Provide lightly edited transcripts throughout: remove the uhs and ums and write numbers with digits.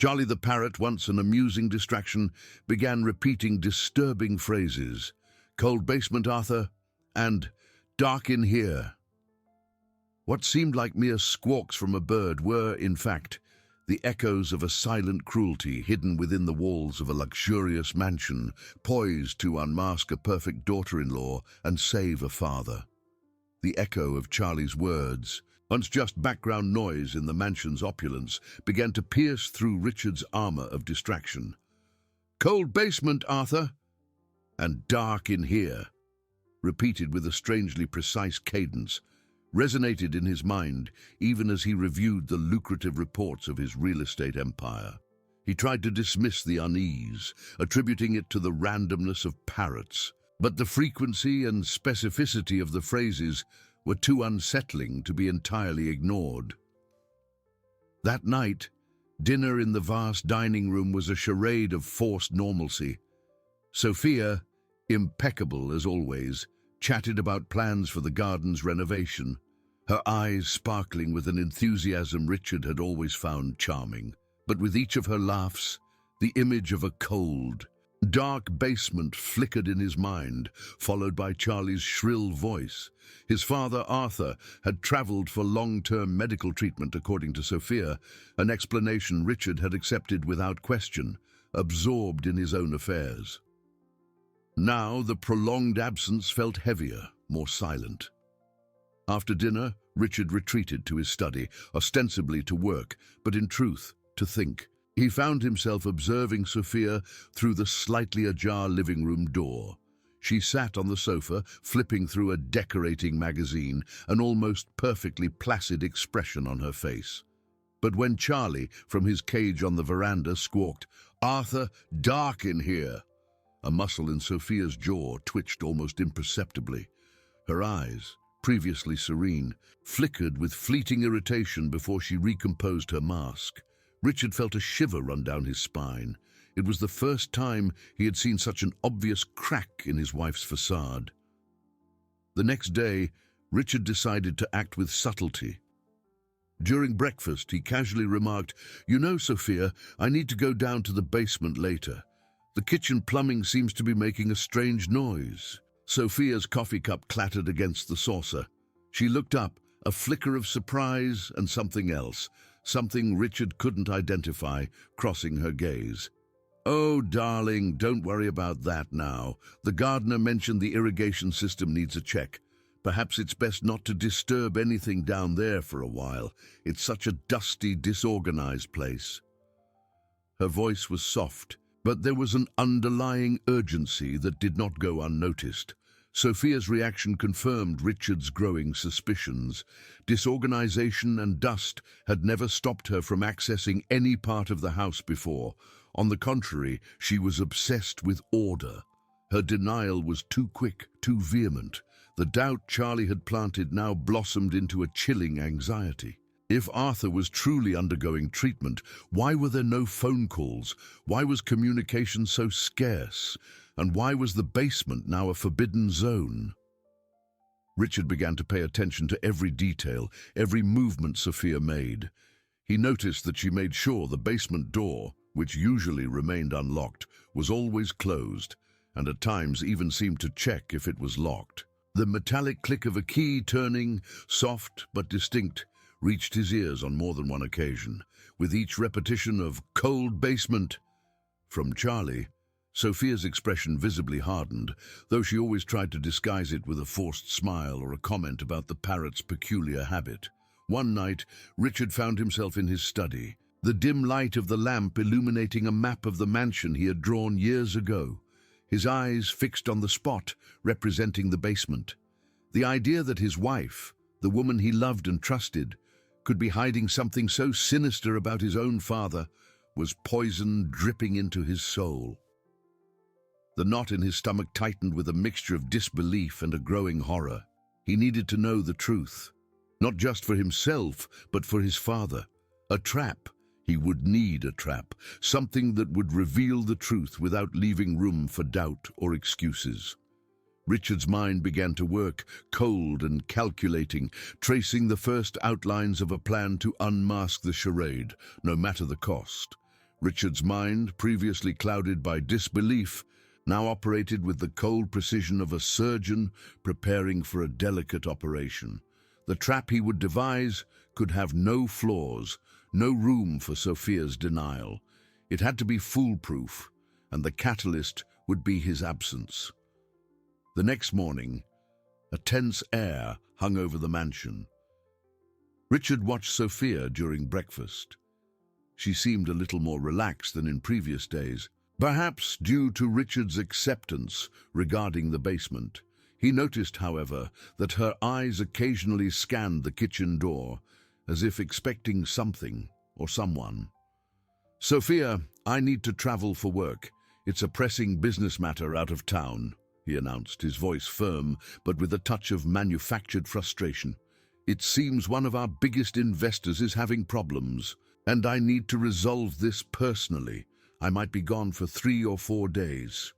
Charlie the Parrot, once an amusing distraction, began repeating disturbing phrases. "Cold basement, Arthur," and "dark in here." What seemed like mere squawks from a bird were, in fact, the echoes of a silent cruelty hidden within the walls of a luxurious mansion, poised to unmask a perfect daughter-in-law and save a father. The echo of Charlie's words, once just background noise in the mansion's opulence, began to pierce through Richard's armor of distraction. "Cold basement, Arthur," and "dark in here," repeated with a strangely precise cadence, resonated in his mind even as he reviewed the lucrative reports of his real estate empire. He tried to dismiss the unease, attributing it to the randomness of parrots, but the frequency and specificity of the phrases were too unsettling to be entirely ignored. That night, dinner in the vast dining room was a charade of forced normalcy. Sophia, impeccable as always, chatted about plans for the garden's renovation, her eyes sparkling with an enthusiasm Richard had always found charming. But with each of her laughs, the image of a cold, dark basement flickered in his mind, followed by Charlie's shrill voice. His father, Arthur, had traveled for long-term medical treatment, according to Sophia, an explanation Richard had accepted without question, absorbed in his own affairs. Now the prolonged absence felt heavier, more silent. After dinner, Richard retreated to his study, ostensibly to work, but in truth, to think. He found himself observing Sophia through the slightly ajar living room door. She sat on the sofa, flipping through a decorating magazine, an almost perfectly placid expression on her face. But when Charlie, from his cage on the veranda, squawked, "Arthur, dark in here," a muscle in Sophia's jaw twitched almost imperceptibly. Her eyes, previously serene, flickered with fleeting irritation before she recomposed her mask. Richard felt a shiver run down his spine. It was the first time he had seen such an obvious crack in his wife's facade. The next day, Richard decided to act with subtlety. During breakfast, he casually remarked, "You know, Sophia, I need to go down to the basement later. The kitchen plumbing seems to be making a strange noise." Sophia's coffee cup clattered against the saucer. She looked up, a flicker of surprise and something else, something Richard couldn't identify, crossing her gaze. "Oh, darling, don't worry about that now. The gardener mentioned the irrigation system needs a check. Perhaps it's best not to disturb anything down there for a while. It's such a dusty, disorganized place." Her voice was soft, but there was an underlying urgency that did not go unnoticed. Sophia's reaction confirmed Richard's growing suspicions. Disorganization and dust had never stopped her from accessing any part of the house before. On the contrary, she was obsessed with order. Her denial was too quick, too vehement. The doubt Charlie had planted now blossomed into a chilling anxiety. If Arthur was truly undergoing treatment, why were there no phone calls? Why was communication so scarce? And why was the basement now a forbidden zone? Richard began to pay attention to every detail, every movement Sophia made. He noticed that she made sure the basement door, which usually remained unlocked, was always closed, and at times even seemed to check if it was locked. The metallic click of a key turning, soft but distinct, reached his ears on more than one occasion. With each repetition of "cold basement" from Charlie, Sophia's expression visibly hardened, though she always tried to disguise it with a forced smile or a comment about the parrot's peculiar habit. One night, Richard found himself in his study, the dim light of the lamp illuminating a map of the mansion he had drawn years ago, his eyes fixed on the spot representing the basement. The idea that his wife, the woman he loved and trusted, could be hiding something so sinister about his own father was poison dripping into his soul. The knot in his stomach tightened with a mixture of disbelief and a growing horror. He needed to know the truth, not just for himself, but for his father. A trap. He would need a trap, something that would reveal the truth without leaving room for doubt or excuses. Richard's mind began to work, cold and calculating, tracing the first outlines of a plan to unmask the charade, no matter the cost. Richard's mind, previously clouded by disbelief, now operated with the cold precision of a surgeon preparing for a delicate operation. The trap he would devise could have no flaws, no room for Sophia's denial. It had to be foolproof, and the catalyst would be his absence. The next morning, a tense air hung over the mansion. Richard watched Sophia during breakfast. She seemed a little more relaxed than in previous days, perhaps due to Richard's acceptance regarding the basement. He noticed, however, that her eyes occasionally scanned the kitchen door, as if expecting something or someone. "Sophia, I need to travel for work. It's a pressing business matter out of town," he announced, his voice firm, but with a touch of manufactured frustration. "It seems one of our biggest investors is having problems, and I need to resolve this personally. I might be gone for 3 or 4 days."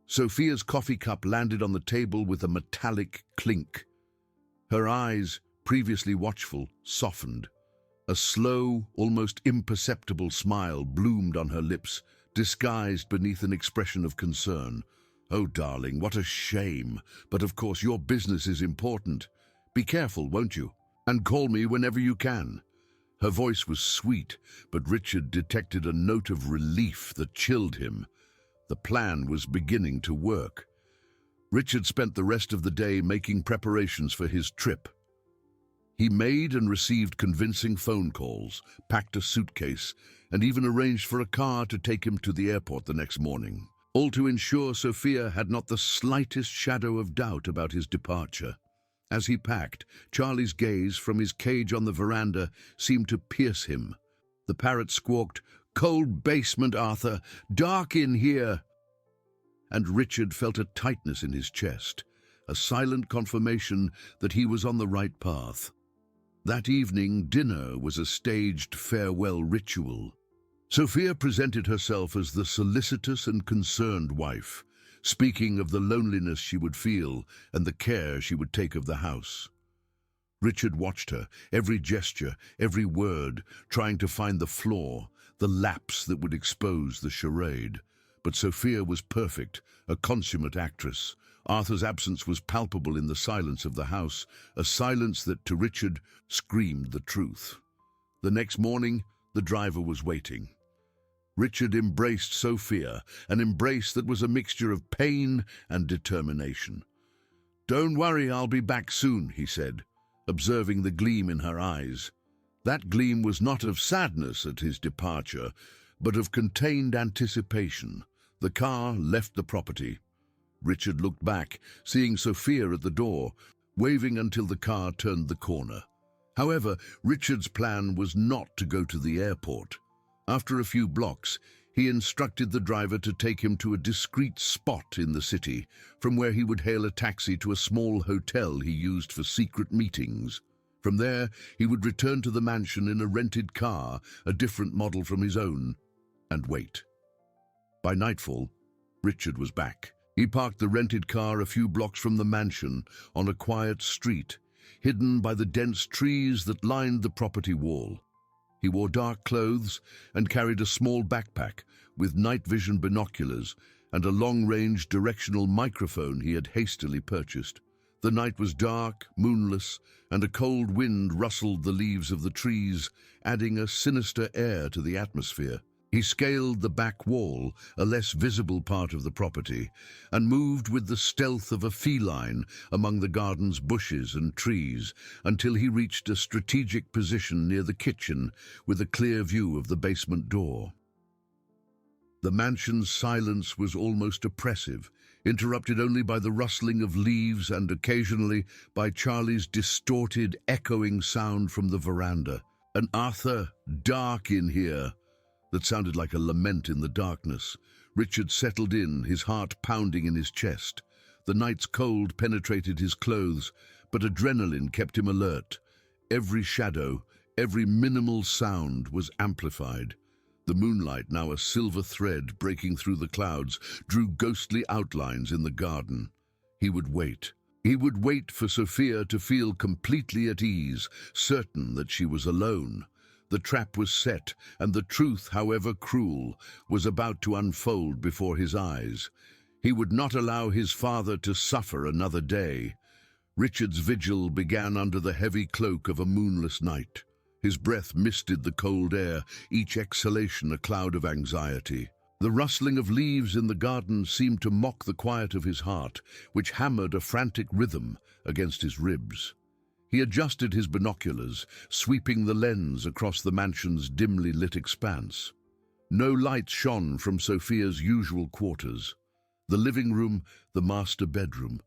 Sophia's coffee cup landed on the table with a metallic clink. Her eyes, previously watchful, softened. A slow, almost imperceptible smile bloomed on her lips, disguised beneath an expression of concern. "Oh, darling, what a shame. But of course your business is important. Be careful, won't you? And call me whenever you can." Her voice was sweet, but Richard detected a note of relief that chilled him. The plan was beginning to work. Richard spent the rest of the day making preparations for his trip. He made and received convincing phone calls, packed a suitcase, and even arranged for a car to take him to the airport the next morning, all to ensure Sophia had not the slightest shadow of doubt about his departure. As he packed, Charlie's gaze from his cage on the veranda seemed to pierce him. The parrot squawked, "Cold basement, Arthur! Dark in here!" And Richard felt a tightness in his chest, a silent confirmation that he was on the right path. That evening, dinner was a staged farewell ritual. Sophia presented herself as the solicitous and concerned wife, speaking of the loneliness she would feel and the care she would take of the house. Richard watched her, every gesture, every word, trying to find the flaw, the lapse that would expose the charade. But Sophia was perfect, a consummate actress. Arthur's absence was palpable in the silence of the house, a silence that, to Richard, screamed the truth. The next morning, the driver was waiting. Richard embraced Sophia, an embrace that was a mixture of pain and determination. "Don't worry, I'll be back soon," he said, observing the gleam in her eyes. That gleam was not of sadness at his departure, but of contained anticipation. The car left the property. Richard looked back, seeing Sophia at the door, waving until the car turned the corner. However, Richard's plan was not to go to the airport. After a few blocks, he instructed the driver to take him to a discreet spot in the city, from where he would hail a taxi to a small hotel he used for secret meetings. From there, he would return to the mansion in a rented car, a different model from his own, and wait. By nightfall, Richard was back. He parked the rented car a few blocks from the mansion, on a quiet street, hidden by the dense trees that lined the property wall. He wore dark clothes and carried a small backpack with night vision binoculars and a long-range directional microphone he had hastily purchased. The night was dark, moonless, and a cold wind rustled the leaves of the trees, adding a sinister air to the atmosphere. He scaled the back wall, a less visible part of the property, and moved with the stealth of a feline among the garden's bushes and trees until he reached a strategic position near the kitchen with a clear view of the basement door. The mansion's silence was almost oppressive, interrupted only by the rustling of leaves and occasionally by Charlie's distorted, echoing sound from the veranda. "And Arthur, dark in here," that sounded like a lament in the darkness. Richard settled in, his heart pounding in his chest. The night's cold penetrated his clothes, but adrenaline kept him alert. Every shadow, every minimal sound was amplified. The moonlight, now a silver thread breaking through the clouds, drew ghostly outlines in the garden. He would wait. He would wait for Sophia to feel completely at ease, certain that she was alone. The trap was set, and the truth, however cruel, was about to unfold before his eyes. He would not allow his father to suffer another day. Richard's vigil began under the heavy cloak of a moonless night. His breath misted the cold air, each exhalation a cloud of anxiety. The rustling of leaves in the garden seemed to mock the quiet of his heart, which hammered a frantic rhythm against his ribs. He adjusted his binoculars, sweeping the lens across the mansion's dimly lit expanse. No light shone from Sophia's usual quarters, the living room, the master bedroom.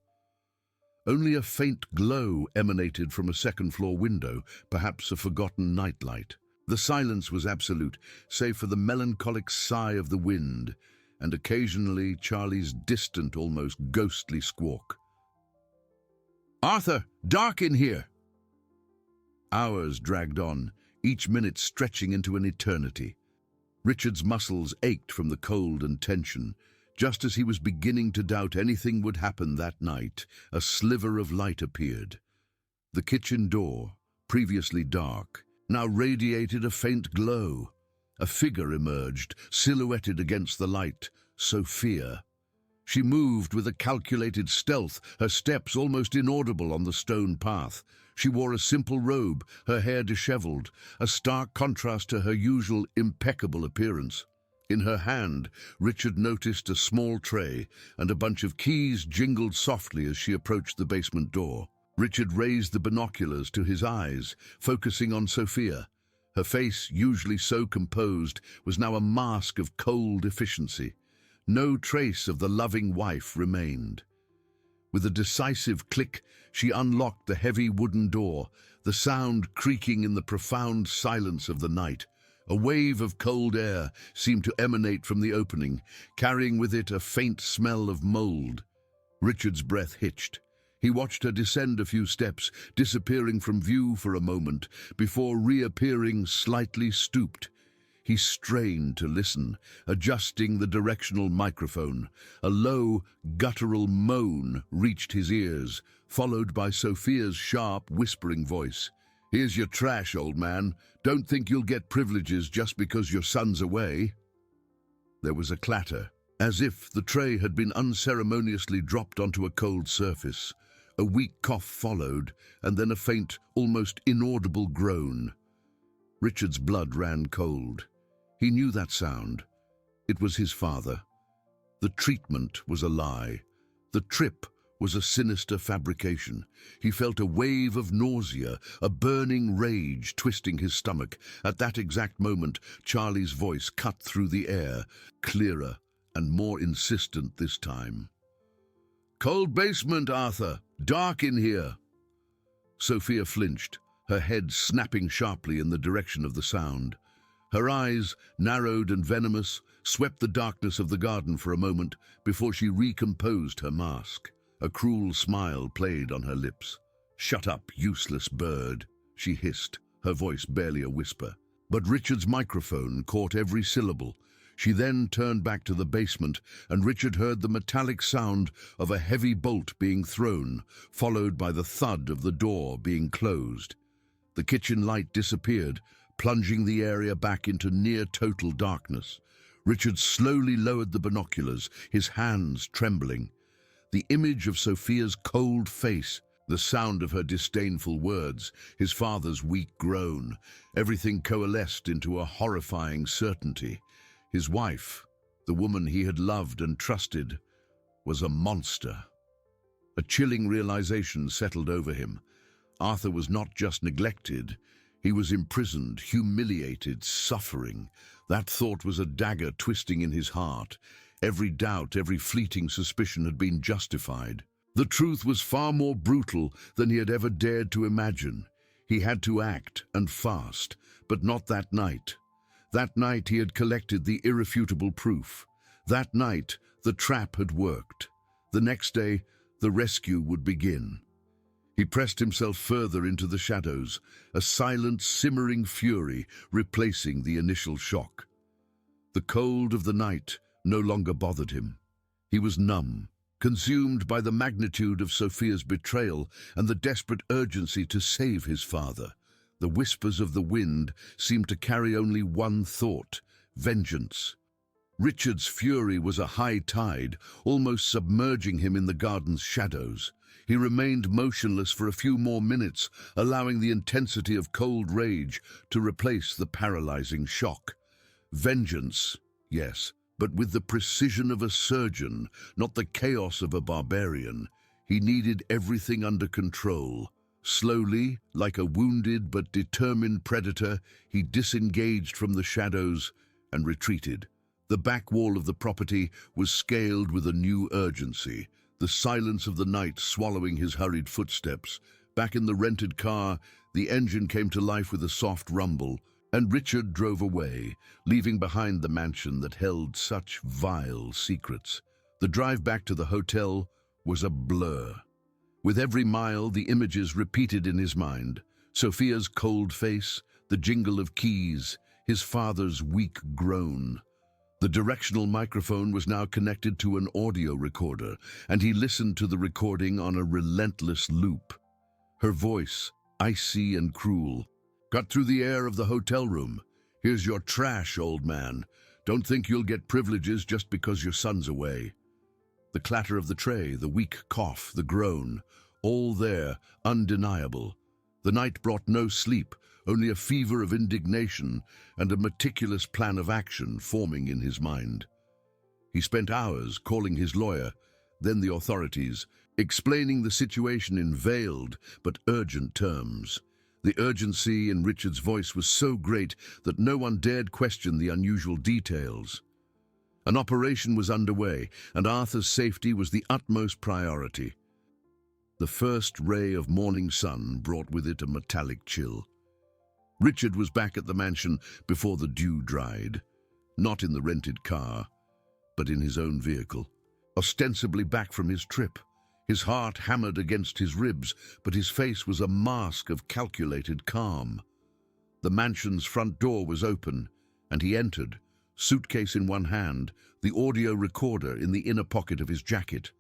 Only a faint glow emanated from a second-floor window, perhaps a forgotten nightlight. The silence was absolute, save for the melancholic sigh of the wind, and occasionally Charlie's distant, almost ghostly squawk. "Arthur, dark in here!" Hours dragged on, each minute stretching into an eternity. Richard's muscles ached from the cold and tension. Just as he was beginning to doubt anything would happen that night, a sliver of light appeared. The kitchen door, previously dark, now radiated a faint glow. A figure emerged, silhouetted against the light, Sophia. She moved with a calculated stealth, her steps almost inaudible on the stone path. She wore a simple robe, her hair disheveled, a stark contrast to her usual impeccable appearance. In her hand, Richard noticed a small tray, and a bunch of keys jingled softly as she approached the basement door. Richard raised the binoculars to his eyes, focusing on Sophia. Her face, usually so composed, was now a mask of cold efficiency. No trace of the loving wife remained. With a decisive click, she unlocked the heavy wooden door, the sound creaking in the profound silence of the night. A wave of cold air seemed to emanate from the opening, carrying with it a faint smell of mold. Richard's breath hitched. He watched her descend a few steps, disappearing from view for a moment, before reappearing slightly stooped. He strained to listen, adjusting the directional microphone. A low, guttural moan reached his ears, followed by Sophia's sharp, whispering voice. "Here's your trash, old man. Don't think you'll get privileges just because your son's away." There was a clatter, as if the tray had been unceremoniously dropped onto a cold surface. A weak cough followed, and then a faint, almost inaudible groan. Richard's blood ran cold. He knew that sound. It was his father. The treatment was a lie. The trip was a sinister fabrication. He felt a wave of nausea, a burning rage twisting his stomach. At that exact moment, Charlie's voice cut through the air, clearer and more insistent this time. "Cold basement, Arthur. Dark in here." Sophia flinched, her head snapping sharply in the direction of the sound. Her eyes, narrowed and venomous, swept the darkness of the garden for a moment before she recomposed her mask. A cruel smile played on her lips. "Shut up, useless bird," she hissed, her voice barely a whisper. But Richard's microphone caught every syllable. She then turned back to the basement, and Richard heard the metallic sound of a heavy bolt being thrown, followed by the thud of the door being closed. The kitchen light disappeared, plunging the area back into near-total darkness. Richard slowly lowered the binoculars, his hands trembling. The image of Sophia's cold face, the sound of her disdainful words, his father's weak groan, everything coalesced into a horrifying certainty. His wife, the woman he had loved and trusted, was a monster. A chilling realization settled over him. Arthur was not just neglected, he was imprisoned, humiliated, suffering. That thought was a dagger twisting in his heart. Every doubt, every fleeting suspicion had been justified. The truth was far more brutal than he had ever dared to imagine. He had to act, and fast, but not that night. That night he had collected the irrefutable proof. That night the trap had worked. The next day the rescue would begin. He pressed himself further into the shadows, a silent, simmering fury replacing the initial shock. The cold of the night no longer bothered him. He was numb, consumed by the magnitude of Sophia's betrayal and the desperate urgency to save his father. The whispers of the wind seemed to carry only one thought: vengeance. Richard's fury was a high tide, almost submerging him in the garden's shadows. He remained motionless for a few more minutes, allowing the intensity of cold rage to replace the paralyzing shock. Vengeance, yes, but with the precision of a surgeon, not the chaos of a barbarian. He needed everything under control. Slowly, like a wounded but determined predator, he disengaged from the shadows and retreated. The back wall of the property was scaled with a new urgency, the silence of the night swallowing his hurried footsteps. Back in the rented car, the engine came to life with a soft rumble, and Richard drove away, leaving behind the mansion that held such vile secrets. The drive back to the hotel was a blur. With every mile, the images repeated in his mind: Sophia's cold face, the jingle of keys, his father's weak groan. The directional microphone was now connected to an audio recorder, and he listened to the recording on a relentless loop. Her voice, icy and cruel, cut through the air of the hotel room. "Here's your trash, old man. Don't think you'll get privileges just because your son's away." The clatter of the tray, the weak cough, the groan, all there, undeniable. The night brought no sleep, only a fever of indignation and a meticulous plan of action forming in his mind. He spent hours calling his lawyer, then the authorities, explaining the situation in veiled but urgent terms. The urgency in Richard's voice was so great that no one dared question the unusual details. An operation was underway, and Arthur's safety was the utmost priority. The first ray of morning sun brought with it a metallic chill. Richard was back at the mansion before the dew dried, not in the rented car, but in his own vehicle, ostensibly back from his trip. His heart hammered against his ribs, but his face was a mask of calculated calm. The mansion's front door was open, and he entered, suitcase in one hand, the audio recorder in the inner pocket of his jacket.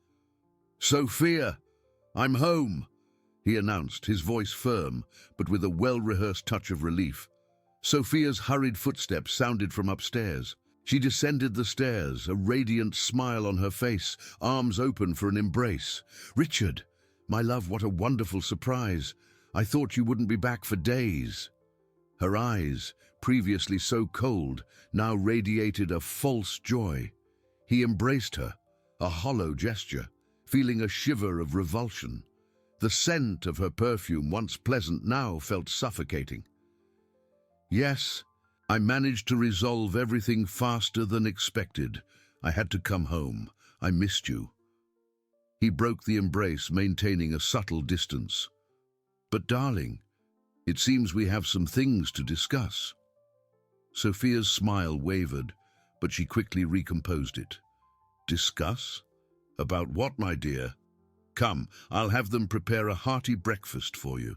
"Sophia, I'm home," he announced, his voice firm, but with a well-rehearsed touch of relief. Sophia's hurried footsteps sounded from upstairs. She descended the stairs, a radiant smile on her face, arms open for an embrace. "Richard, my love, what a wonderful surprise. I thought you wouldn't be back for days." Her eyes, previously so cold, now radiated a false joy. He embraced her, a hollow gesture, feeling a shiver of revulsion. The scent of her perfume, once pleasant, now felt suffocating. "Yes, I managed to resolve everything faster than expected. I had to come home. I missed you." He broke the embrace, maintaining a subtle distance. "But darling, it seems we have some things to discuss." Sophia's smile wavered, but she quickly recomposed it. "Discuss? About what, my dear?" "Come, I'll have them prepare a hearty breakfast for you."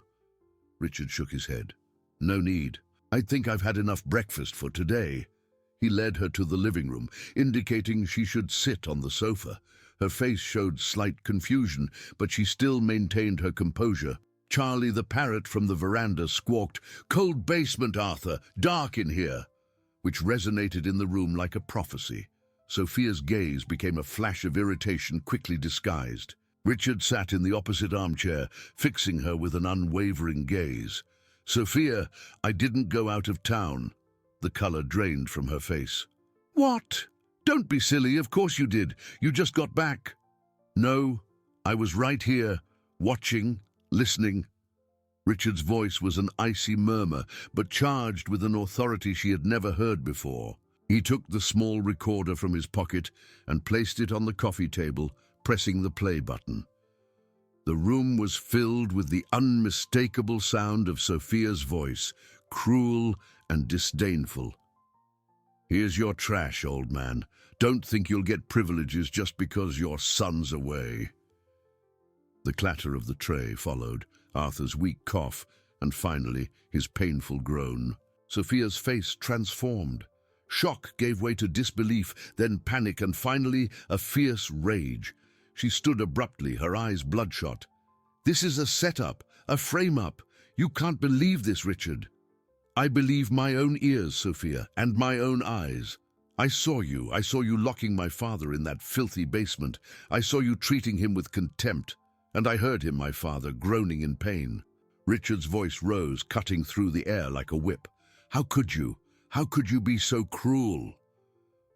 Richard shook his head. "No need. I think I've had enough breakfast for today." He led her to the living room, indicating she should sit on the sofa. Her face showed slight confusion, but she still maintained her composure. Charlie the parrot from the veranda squawked, "Cold basement, Arthur, dark in here," which resonated in the room like a prophecy. Sophia's gaze became a flash of irritation quickly disguised. Richard sat in the opposite armchair, fixing her with an unwavering gaze. "Sophia, I didn't go out of town." The color drained from her face. "What? Don't be silly, of course you did. You just got back." "No, I was right here, watching, listening." Richard's voice was an icy murmur, but charged with an authority she had never heard before. He took the small recorder from his pocket and placed it on the coffee table, pressing the play button. The room was filled with the unmistakable sound of Sophia's voice, cruel and disdainful. "Here's your trash, old man. Don't think you'll get privileges just because your son's away." The clatter of the tray followed, Arthur's weak cough, and finally his painful groan. Sophia's face transformed. Shock gave way to disbelief, then panic, and finally a fierce rage. She stood abruptly, her eyes bloodshot. "This is a setup, a frame-up. You can't believe this, Richard. I believe my own ears, Sophia, and my own eyes. I saw you locking my father in that filthy basement. I saw you treating him with contempt, and I heard him, my father, groaning in pain. Richard's voice rose, cutting through the air like a whip. How could you? How could you be so cruel?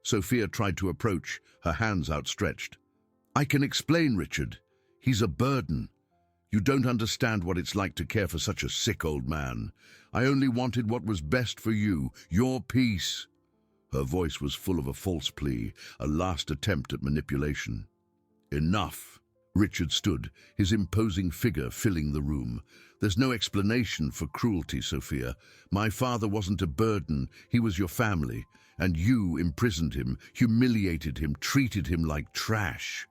Sophia tried to approach, her hands outstretched. I can explain, Richard. He's a burden. You don't understand what it's like to care for such a sick old man. I only wanted what was best for you, your peace. Her voice was full of a false plea, a last attempt at manipulation. Enough. Richard stood, his imposing figure filling the room. There's no explanation for cruelty, Sophia. My father wasn't a burden, he was your family, and you imprisoned him, humiliated him, treated him like trash.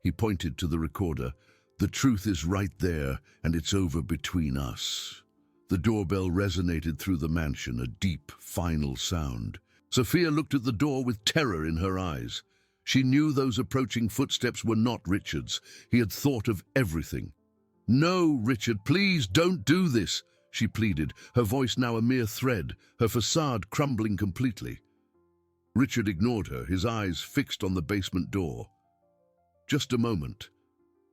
He pointed to the recorder. The truth is right there, and it's over between us. The doorbell resonated through the mansion, a deep, final sound. Sophia looked at the door with terror in her eyes. She knew those approaching footsteps were not Richard's. He had thought of everything. No, Richard, please don't do this, she pleaded, her voice now a mere thread, her facade crumbling completely. Richard ignored her, his eyes fixed on the basement door. Just a moment.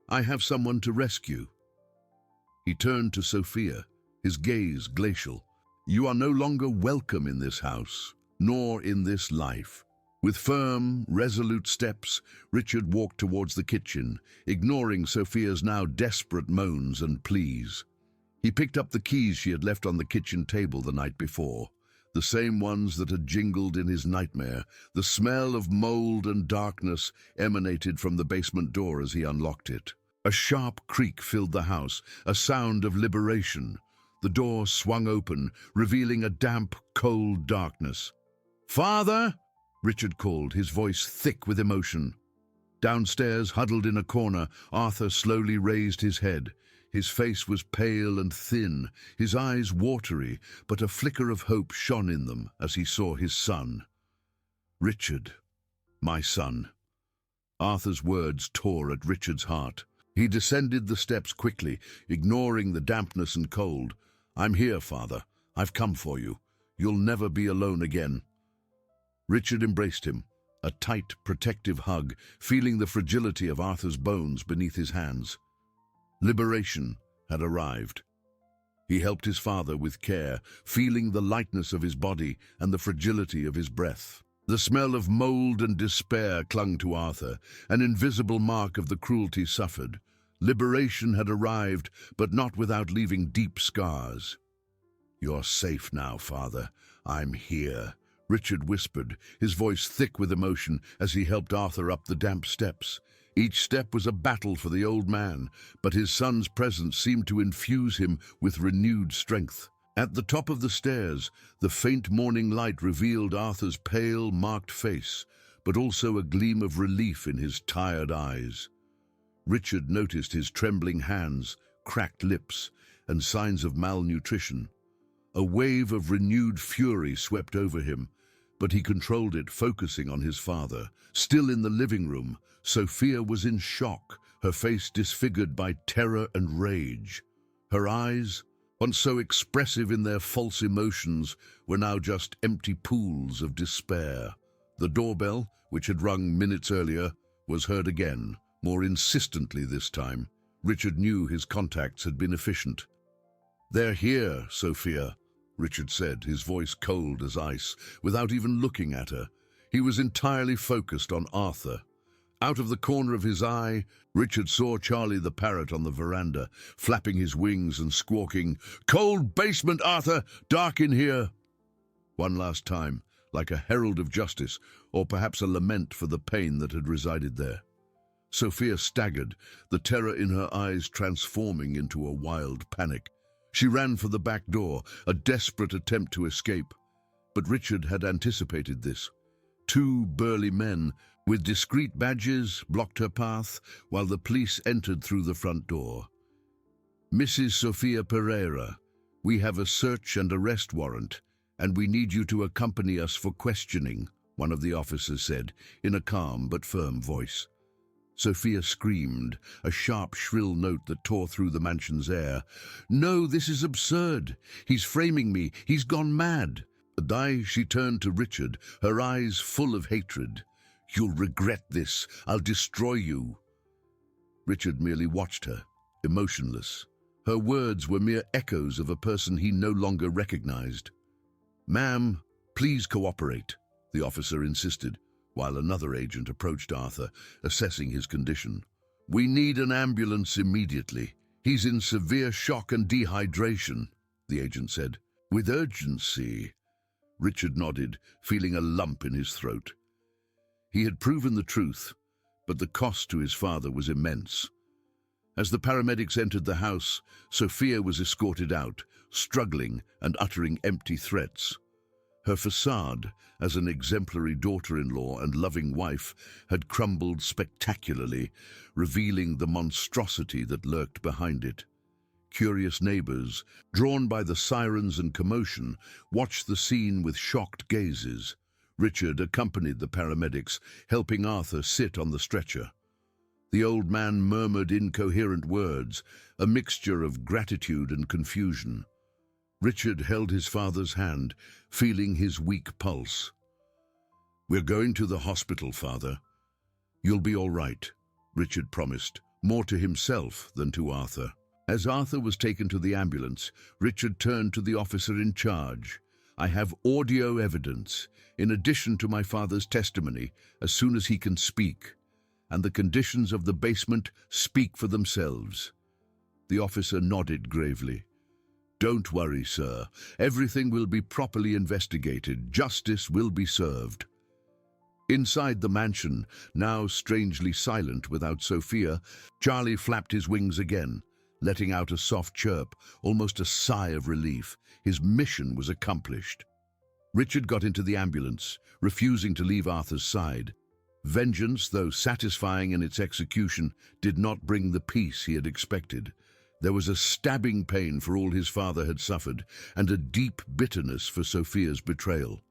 I have someone to rescue. He turned to Sophia, his gaze glacial. You are no longer welcome in this house, nor in this life. With firm, resolute steps, Richard walked towards the kitchen, ignoring Sophia's now desperate moans and pleas. He picked up the keys she had left on the kitchen table the night before, the same ones that had jingled in his nightmare. The smell of mold and darkness emanated from the basement door as he unlocked it. A sharp creak filled the house, a sound of liberation. The door swung open, revealing a damp, cold darkness. "Father!" Richard called, his voice thick with emotion. Downstairs, huddled in a corner, Arthur slowly raised his head. His face was pale and thin, his eyes watery, but a flicker of hope shone in them as he saw his son. "Richard, my son." Arthur's words tore at Richard's heart. He descended the steps quickly, ignoring the dampness and cold. "I'm here, Father. I've come for you. You'll never be alone again." Richard embraced him, a tight, protective hug, feeling the fragility of Arthur's bones beneath his hands. Liberation had arrived. He helped his father with care, feeling the lightness of his body and the fragility of his breath. The smell of mold and despair clung to Arthur, an invisible mark of the cruelty suffered. Liberation had arrived, but not without leaving deep scars. "You're safe now, Father. I'm here," Richard whispered, his voice thick with emotion as he helped Arthur up the damp steps. Each step was a battle for the old man, but his son's presence seemed to infuse him with renewed strength. At the top of the stairs, the faint morning light revealed Arthur's pale, marked face, but also a gleam of relief in his tired eyes. Richard noticed his trembling hands, cracked lips, and signs of malnutrition. A wave of renewed fury swept over him, but he controlled it, focusing on his father. Still in the living room, Sophia was in shock, her face disfigured by terror and rage. Her eyes, once so expressive in their false emotions, were now just empty pools of despair. The doorbell, which had rung minutes earlier, was heard again, more insistently this time. Richard knew his contacts had been efficient. "They're here, Sophia," Richard said, his voice cold as ice, without even looking at her. He was entirely focused on Arthur. Out of the corner of his eye, Richard saw Charlie the parrot on the veranda, flapping his wings and squawking, "Cold basement, Arthur! Dark in here!" One last time, like a herald of justice, or perhaps a lament for the pain that had resided there. Sophia staggered, the terror in her eyes transforming into a wild panic. She ran for the back door, a desperate attempt to escape. But Richard had anticipated this. Two burly men with discreet badges blocked her path while the police entered through the front door. "Mrs. Sophia Pereira, we have a search and arrest warrant, and we need you to accompany us for questioning," one of the officers said, in a calm but firm voice. Sophia screamed, a sharp, shrill note that tore through the mansion's air. "No, this is absurd. He's framing me. He's gone mad." She turned to Richard, her eyes full of hatred. "You'll regret this. I'll destroy you." Richard merely watched her, emotionless. Her words were mere echoes of a person he no longer recognized. "Ma'am, please cooperate," the officer insisted, while another agent approached Arthur, assessing his condition. "We need an ambulance immediately. He's in severe shock and dehydration," the agent said. "With urgency." Richard nodded, feeling a lump in his throat. He had proven the truth, but the cost to his father was immense. As the paramedics entered the house, Sophia was escorted out, struggling and uttering empty threats. Her facade, as an exemplary daughter-in-law and loving wife, had crumbled spectacularly, revealing the monstrosity that lurked behind it. Curious neighbors, drawn by the sirens and commotion, watched the scene with shocked gazes. Richard accompanied the paramedics, helping Arthur sit on the stretcher. The old man murmured incoherent words, a mixture of gratitude and confusion. Richard held his father's hand, feeling his weak pulse. "We're going to the hospital, Father. You'll be all right," Richard promised, more to himself than to Arthur. As Arthur was taken to the ambulance, Richard turned to the officer in charge. "I have audio evidence, in addition to my father's testimony, as soon as he can speak, and the conditions of the basement speak for themselves." The officer nodded gravely. "Don't worry, sir. Everything will be properly investigated. Justice will be served." Inside the mansion, now strangely silent without Sophia, Charlie flapped his wings again, letting out a soft chirp, almost a sigh of relief. His mission was accomplished. Richard got into the ambulance, refusing to leave Arthur's side. Vengeance, though satisfying in its execution, did not bring the peace he had expected. There was a stabbing pain for all his father had suffered, and a deep bitterness for Sophia's betrayal.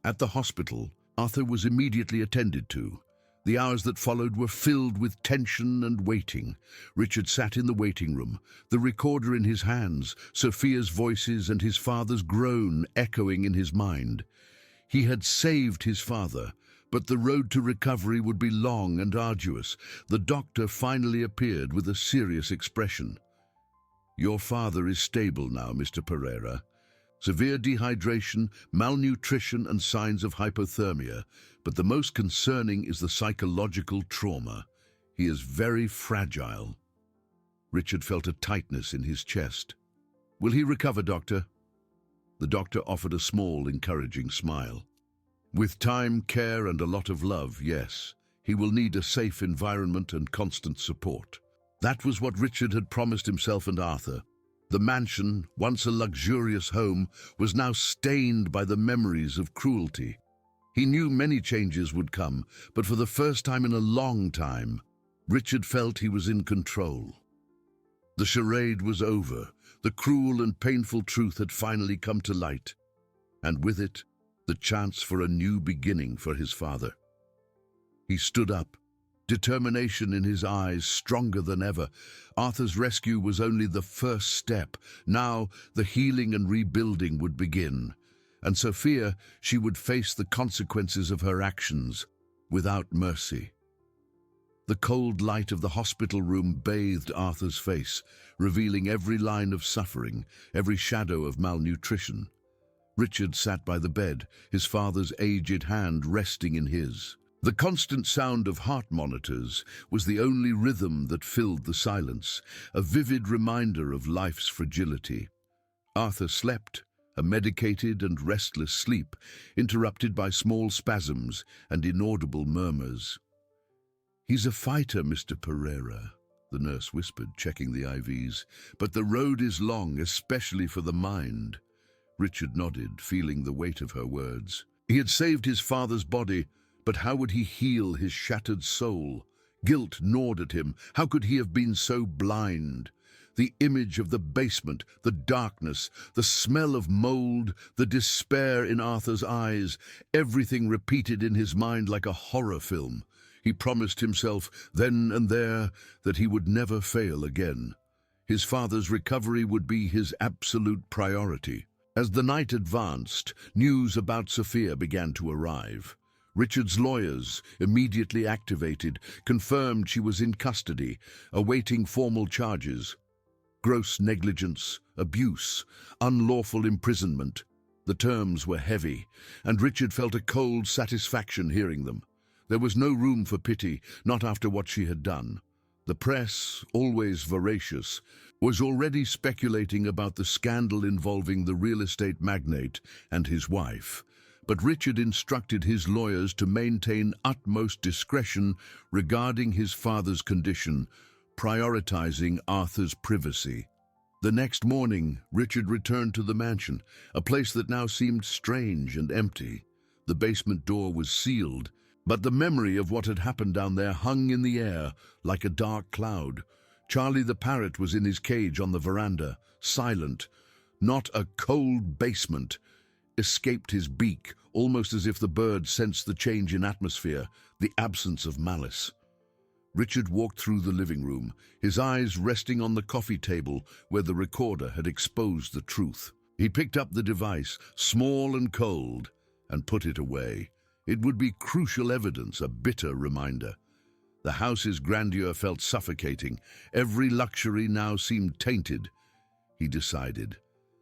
At the hospital, Arthur was immediately attended to. The hours that followed were filled with tension and waiting. Richard sat in the waiting room, the recorder in his hands, Sophia's voices and his father's groan echoing in his mind. He had saved his father, but the road to recovery would be long and arduous. The doctor finally appeared with a serious expression. "Your father is stable now, Mr. Pereira. Severe dehydration, malnutrition and signs of hypothermia, but the most concerning is the psychological trauma. He is very fragile." Richard felt a tightness in his chest. "Will he recover, doctor?" The doctor offered a small, encouraging smile. "With time, care and a lot of love, yes. He will need a safe environment and constant support." That was what Richard had promised himself and Arthur. The mansion, once a luxurious home, was now stained by the memories of cruelty. He knew many changes would come, but for the first time in a long time, Richard felt he was in control. The charade was over. The cruel and painful truth had finally come to light, and with it, the chance for a new beginning for his father. He stood up, determination in his eyes stronger than ever. Arthur's rescue was only the first step. Now the healing and rebuilding would begin. And Sophia, she would face the consequences of her actions without mercy. The cold light of the hospital room bathed Arthur's face, revealing every line of suffering, every shadow of malnutrition. Richard sat by the bed, his father's aged hand resting in his. The constant sound of heart monitors was the only rhythm that filled the silence, a vivid reminder of life's fragility. Arthur slept, a medicated and restless sleep, interrupted by small spasms and inaudible murmurs. "He's a fighter, Mr. Pereira," the nurse whispered, checking the IVs. "But the road is long, especially for the mind." Richard nodded, feeling the weight of her words. He had saved his father's body, but how would he heal his shattered soul? Guilt gnawed at him. How could he have been so blind? The image of the basement, the darkness, the smell of mold, the despair in Arthur's eyes, everything repeated in his mind like a horror film. He promised himself then and there that he would never fail again. His father's recovery would be his absolute priority. As the night advanced, news about Sophia began to arrive. Richard's lawyers, immediately activated, confirmed she was in custody, awaiting formal charges. Gross negligence, abuse, unlawful imprisonment. The terms were heavy, and Richard felt a cold satisfaction hearing them. There was no room for pity, not after what she had done. The press, always voracious, was already speculating about the scandal involving the real estate magnate and his wife. But Richard instructed his lawyers to maintain utmost discretion regarding his father's condition, prioritizing Arthur's privacy. The next morning, Richard returned to the mansion, a place that now seemed strange and empty. The basement door was sealed, but the memory of what had happened down there hung in the air like a dark cloud. Charlie the parrot was in his cage on the veranda, silent. Not a cold basement escaped his beak, almost as if the bird sensed the change in atmosphere, the absence of malice. Richard walked through the living room, his eyes resting on the coffee table where the recorder had exposed the truth. He picked up the device, small and cold, and put it away. It would be crucial evidence, a bitter reminder. The house's grandeur felt suffocating. Every luxury now seemed tainted. He decided.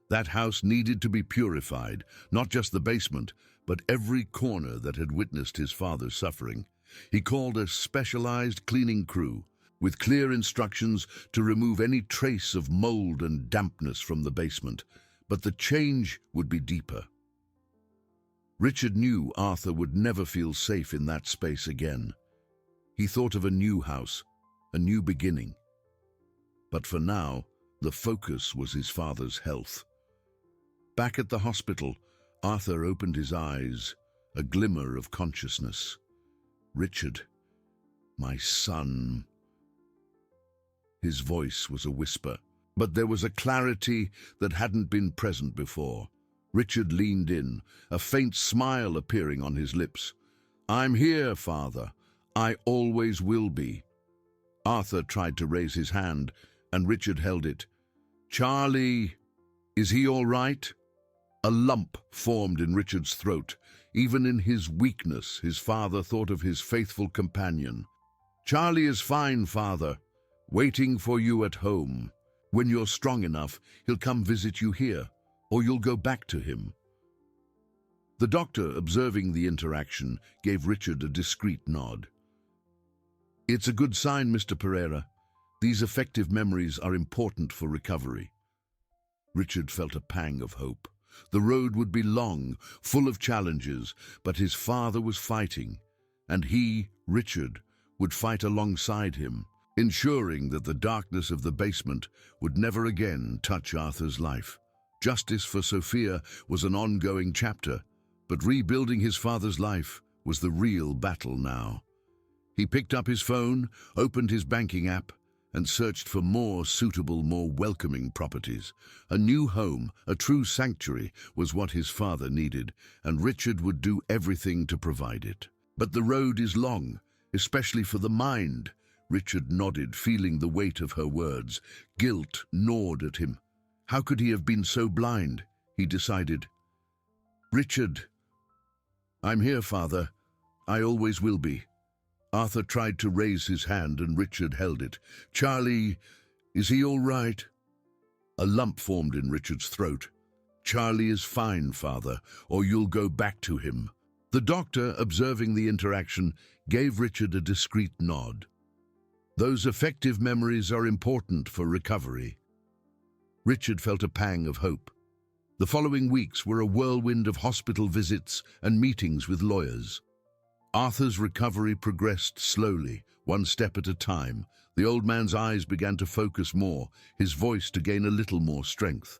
That house needed to be purified, not just the basement, but every corner that had witnessed his father's suffering. He called a specialized cleaning crew, with clear instructions to remove any trace of mold and dampness from the basement. But the change would be deeper. Richard knew Arthur would never feel safe in that space again. He thought of a new house, a new beginning. But for now, the focus was his father's health. Back at the hospital, Arthur opened his eyes, a glimmer of consciousness. "Richard, my son." His voice was a whisper, but there was a clarity that hadn't been present before. Richard leaned in, a faint smile appearing on his lips. "I'm here, Father. I always will be." Arthur tried to raise his hand, and Richard held it. "Charlie, is he all right?" A lump formed in Richard's throat. Even in his weakness, his father thought of his faithful companion. "Charlie is fine, Father, waiting for you at home. When you're strong enough, he'll come visit you here, or you'll go back to him." The doctor, observing the interaction, gave Richard a discreet nod. "It's a good sign, Mr. Pereira. These effective memories are important for recovery." Richard felt a pang of hope. The road would be long, full of challenges, but his father was fighting, and he, Richard, would fight alongside him, ensuring that the darkness of the basement would never again touch Arthur's life. Justice for Sophia was an ongoing chapter, but rebuilding his father's life was the real battle now. He picked up his phone, opened his banking app, and searched for more suitable, more welcoming properties. A new home, a true sanctuary, was what his father needed, and Richard would do everything to provide it. "But the road is long, especially for the mind." Richard nodded, feeling the weight of her words. Guilt gnawed at him. How could he have been so blind? He decided. "Richard, I'm here, Father. I always will be." Arthur tried to raise his hand, and Richard held it. "Charlie, is he all right?" A lump formed in Richard's throat. "Charlie is fine, Father, or you'll go back to him." The doctor, observing the interaction, gave Richard a discreet nod. Those effective memories are important for recovery. Richard felt a pang of hope. The following weeks were a whirlwind of hospital visits and meetings with lawyers. Arthur's recovery progressed slowly, one step at a time. The old man's eyes began to focus more, his voice to gain a little more strength.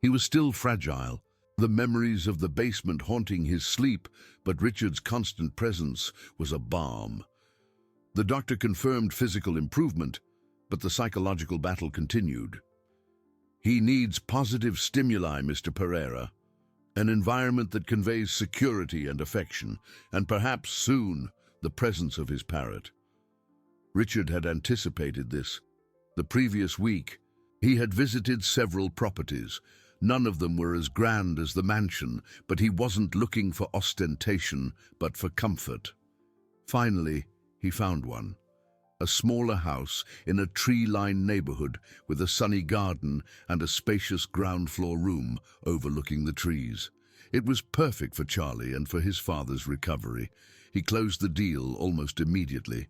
He was still fragile, the memories of the basement haunting his sleep, but Richard's constant presence was a balm. The doctor confirmed physical improvement, but the psychological battle continued. "He needs positive stimuli, Mr. Pereira. An environment that conveys security and affection, and perhaps soon the presence of his parrot. Richard had anticipated this. The previous week, he had visited several properties. None of them were as grand as the mansion, but he wasn't looking for ostentation, but for comfort. Finally, he found one. A smaller house in a tree-lined neighborhood with a sunny garden and a spacious ground-floor room overlooking the trees. It was perfect for Charlie and for his father's recovery. He closed the deal almost immediately.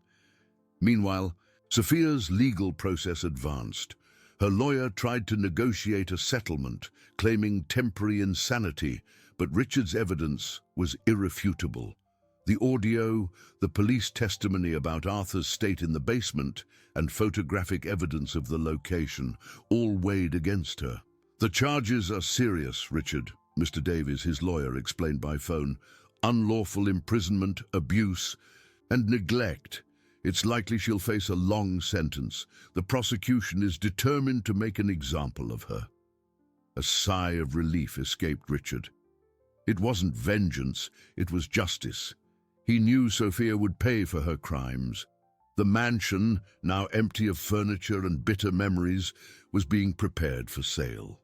Meanwhile, Sophia's legal process advanced. Her lawyer tried to negotiate a settlement, claiming temporary insanity, but Richard's evidence was irrefutable. The audio, the police testimony about Arthur's state in the basement, and photographic evidence of the location all weighed against her. "The charges are serious, Richard," Mr. Davies, his lawyer, explained by phone. "Unlawful imprisonment, abuse, and neglect. It's likely she'll face a long sentence. The prosecution is determined to make an example of her." A sigh of relief escaped Richard. It wasn't vengeance, it was justice. He knew Sophia would pay for her crimes. The mansion, now empty of furniture and bitter memories, was being prepared for sale.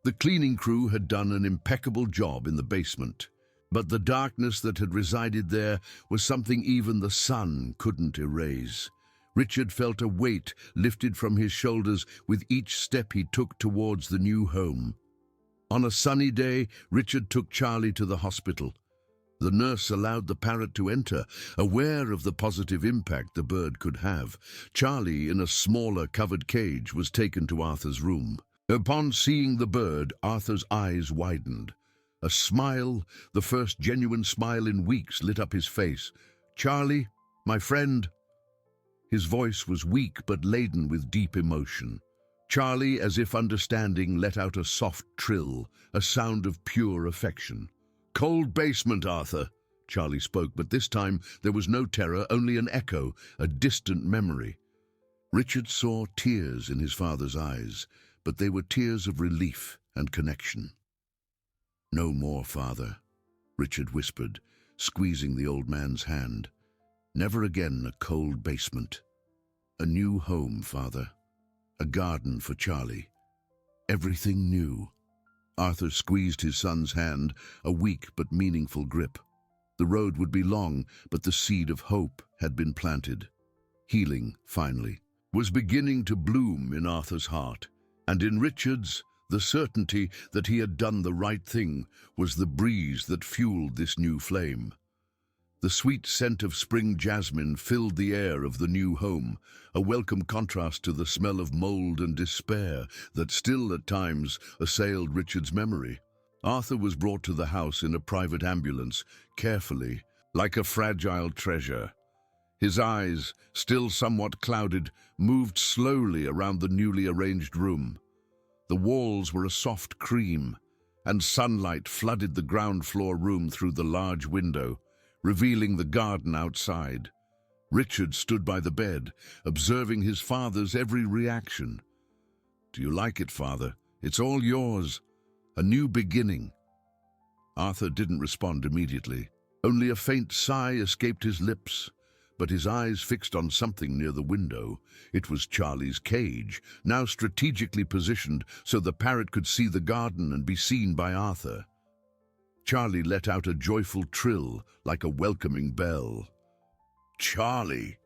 The cleaning crew had done an impeccable job in the basement, but the darkness that had resided there was something even the sun couldn't erase. Richard felt a weight lifted from his shoulders with each step he took towards the new home. On a sunny day, Richard took Charlie to the hospital. The nurse allowed the parrot to enter, aware of the positive impact the bird could have. Charlie, in a smaller covered cage, was taken to Arthur's room. Upon seeing the bird, Arthur's eyes widened. A smile, the first genuine smile in weeks, lit up his face. "Charlie, my friend." His voice was weak but laden with deep emotion. Charlie, as if understanding, let out a soft trill, a sound of pure affection. "Cold basement, Arthur," Charlie spoke, but this time there was no terror, only an echo, a distant memory. Richard saw tears in his father's eyes, but they were tears of relief and connection. "No more, Father," Richard whispered, squeezing the old man's hand. "Never again a cold basement. A new home, Father. A garden for Charlie. Everything new." Arthur squeezed his son's hand, a weak but meaningful grip. The road would be long, but the seed of hope had been planted. Healing, finally, was beginning to bloom in Arthur's heart, and in Richard's, the certainty that he had done the right thing was the breeze that fueled this new flame. The sweet scent of spring jasmine filled the air of the new home, a welcome contrast to the smell of mold and despair that still at times assailed Richard's memory. Arthur was brought to the house in a private ambulance, carefully, like a fragile treasure. His eyes, still somewhat clouded, moved slowly around the newly arranged room. The walls were a soft cream, and sunlight flooded the ground floor room through the large window, revealing the garden outside. Richard stood by the bed, observing his father's every reaction. "Do you like it, Father? It's all yours. A new beginning." Arthur didn't respond immediately. Only a faint sigh escaped his lips, but his eyes fixed on something near the window. It was Charlie's cage, now strategically positioned so the parrot could see the garden and be seen by Arthur. Charlie let out a joyful trill, like a welcoming bell. "Charlie!"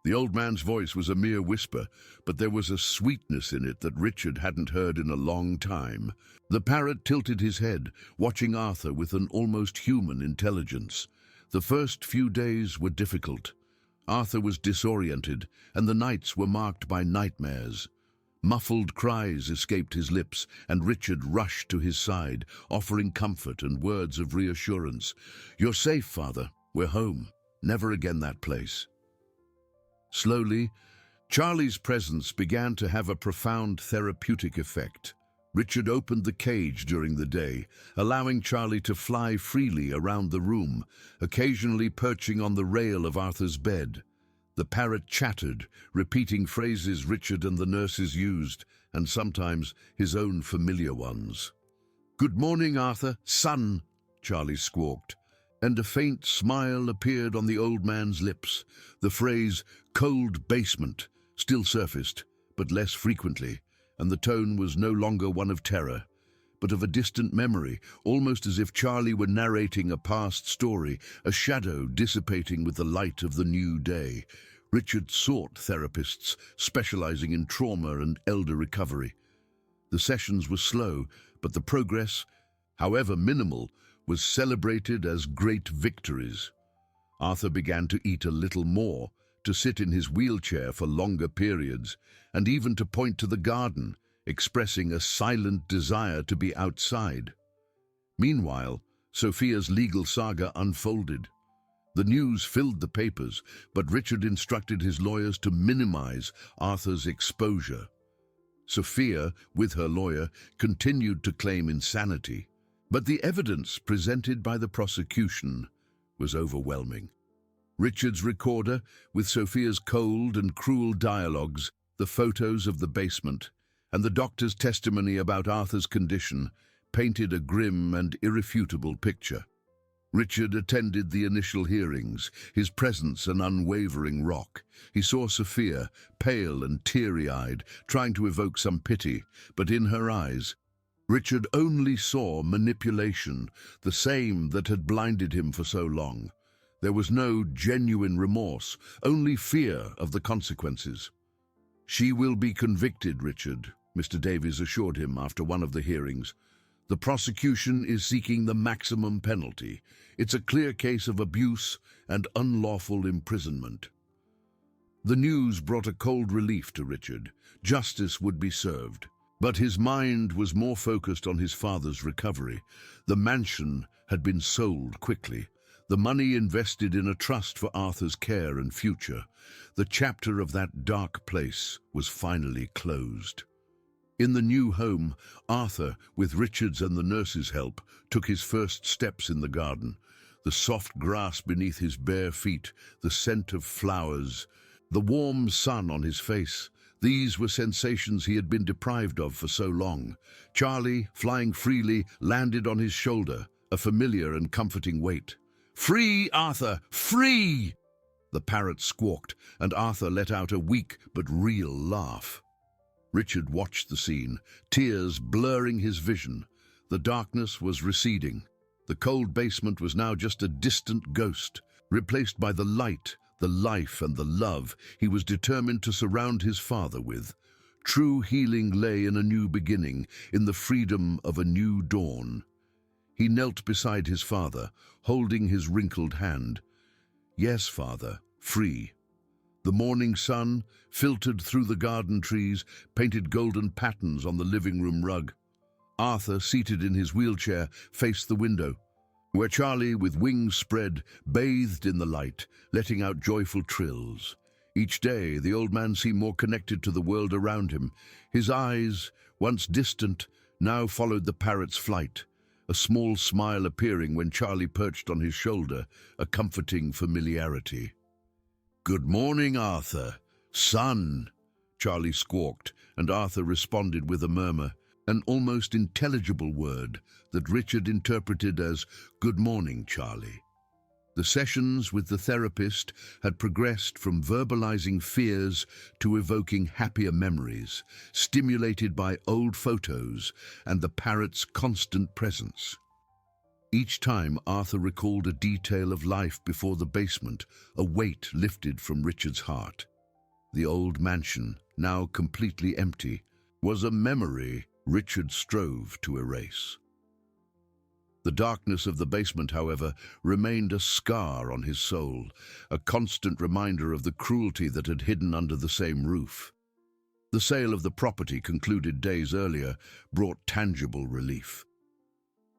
The old man's voice was a mere whisper, but there was a sweetness in it that Richard hadn't heard in a long time. The parrot tilted his head, watching Arthur with an almost human intelligence. The first few days were difficult. Arthur was disoriented, and the nights were marked by nightmares. Muffled cries escaped his lips, and Richard rushed to his side, offering comfort and words of reassurance. "You're safe, Father. We're home. Never again that place." Slowly, Charlie's presence began to have a profound therapeutic effect. Richard opened the cage during the day, allowing Charlie to fly freely around the room, occasionally perching on the rail of Arthur's bed. The parrot chattered, repeating phrases Richard and the nurses used, and sometimes his own familiar ones. "Good morning, Arthur. Son," Charlie squawked. and a faint smile appeared on the old man's lips. The phrase "cold basement" still surfaced, but less frequently, and the tone was no longer one of terror, but of a distant memory, almost as if Charlie were narrating a past story, a shadow dissipating with the light of the new day. Richard sought therapists specializing in trauma and elder recovery. The sessions were slow, but the progress, however minimal, was celebrated as great victories. Arthur began to eat a little more, to sit in his wheelchair for longer periods, and even to point to the garden, expressing a silent desire to be outside. Meanwhile, Sophia's legal saga unfolded. The news filled the papers, but Richard instructed his lawyers to minimize Arthur's exposure. Sophia, with her lawyer, continued to claim insanity, but the evidence presented by the prosecution was overwhelming. Richard's recorder, with Sophia's cold and cruel dialogues, the photos of the basement, and the doctor's testimony about Arthur's condition, painted a grim and irrefutable picture. Richard attended the initial hearings, his presence an unwavering rock. He saw Sophia, pale and teary-eyed, trying to evoke some pity, but in her eyes, Richard only saw manipulation, the same that had blinded him for so long. There was no genuine remorse, only fear of the consequences. "She will be convicted, Richard," Mr. Davies assured him after one of the hearings. "The prosecution is seeking the maximum penalty. It's a clear case of abuse and unlawful imprisonment." The news brought a cold relief to Richard. Justice would be served. But his mind was more focused on his father's recovery. The mansion had been sold quickly, the money invested in a trust for Arthur's care and future. The chapter of that dark place was finally closed. In the new home, Arthur, with Richard's and the nurse's help, took his first steps in the garden. The soft grass beneath his bare feet, the scent of flowers, the warm sun on his face. These were sensations he had been deprived of for so long. Charlie, flying freely, landed on his shoulder, a familiar and comforting weight. "Free, Arthur! Free!" The parrot squawked, and Arthur let out a weak but real laugh. Richard watched the scene, tears blurring his vision. The darkness was receding. The cold basement was now just a distant ghost, replaced by the light, the life and the love he was determined to surround his father with. True healing lay in a new beginning, in the freedom of a new dawn. He knelt beside his father, holding his wrinkled hand. "Yes, Father, free." The morning sun, filtered through the garden trees, painted golden patterns on the living room rug. Arthur, seated in his wheelchair, faced the window, where Charlie, with wings spread, bathed in the light, letting out joyful trills. Each day, the old man seemed more connected to the world around him. His eyes, once distant, now followed the parrot's flight, a small smile appearing when Charlie perched on his shoulder, a comforting familiarity. "Good morning, Arthur. Son," Charlie squawked, and Arthur responded with a murmur, an almost intelligible word that Richard interpreted as "Good morning, Charlie." The sessions with the therapist had progressed from verbalizing fears to evoking happier memories, stimulated by old photos and the parrot's constant presence. Each time Arthur recalled a detail of life before the basement, a weight lifted from Richard's heart. The old mansion, now completely empty, was a memory Richard strove to erase. The darkness of the basement, however, remained a scar on his soul, a constant reminder of the cruelty that had hidden under the same roof. The sale of the property, concluded days earlier, brought tangible relief.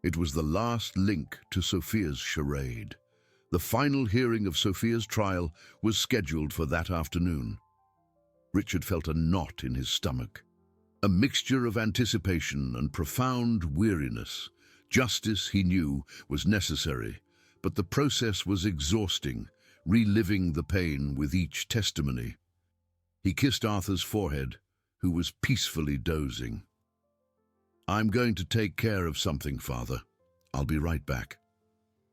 It was the last link to Sophia's charade. The final hearing of Sophia's trial was scheduled for that afternoon. Richard felt a knot in his stomach, a mixture of anticipation and profound weariness. Justice, he knew, was necessary, but the process was exhausting, reliving the pain with each testimony. He kissed Arthur's forehead, who was peacefully dozing. "I'm going to take care of something, Father. I'll be right back."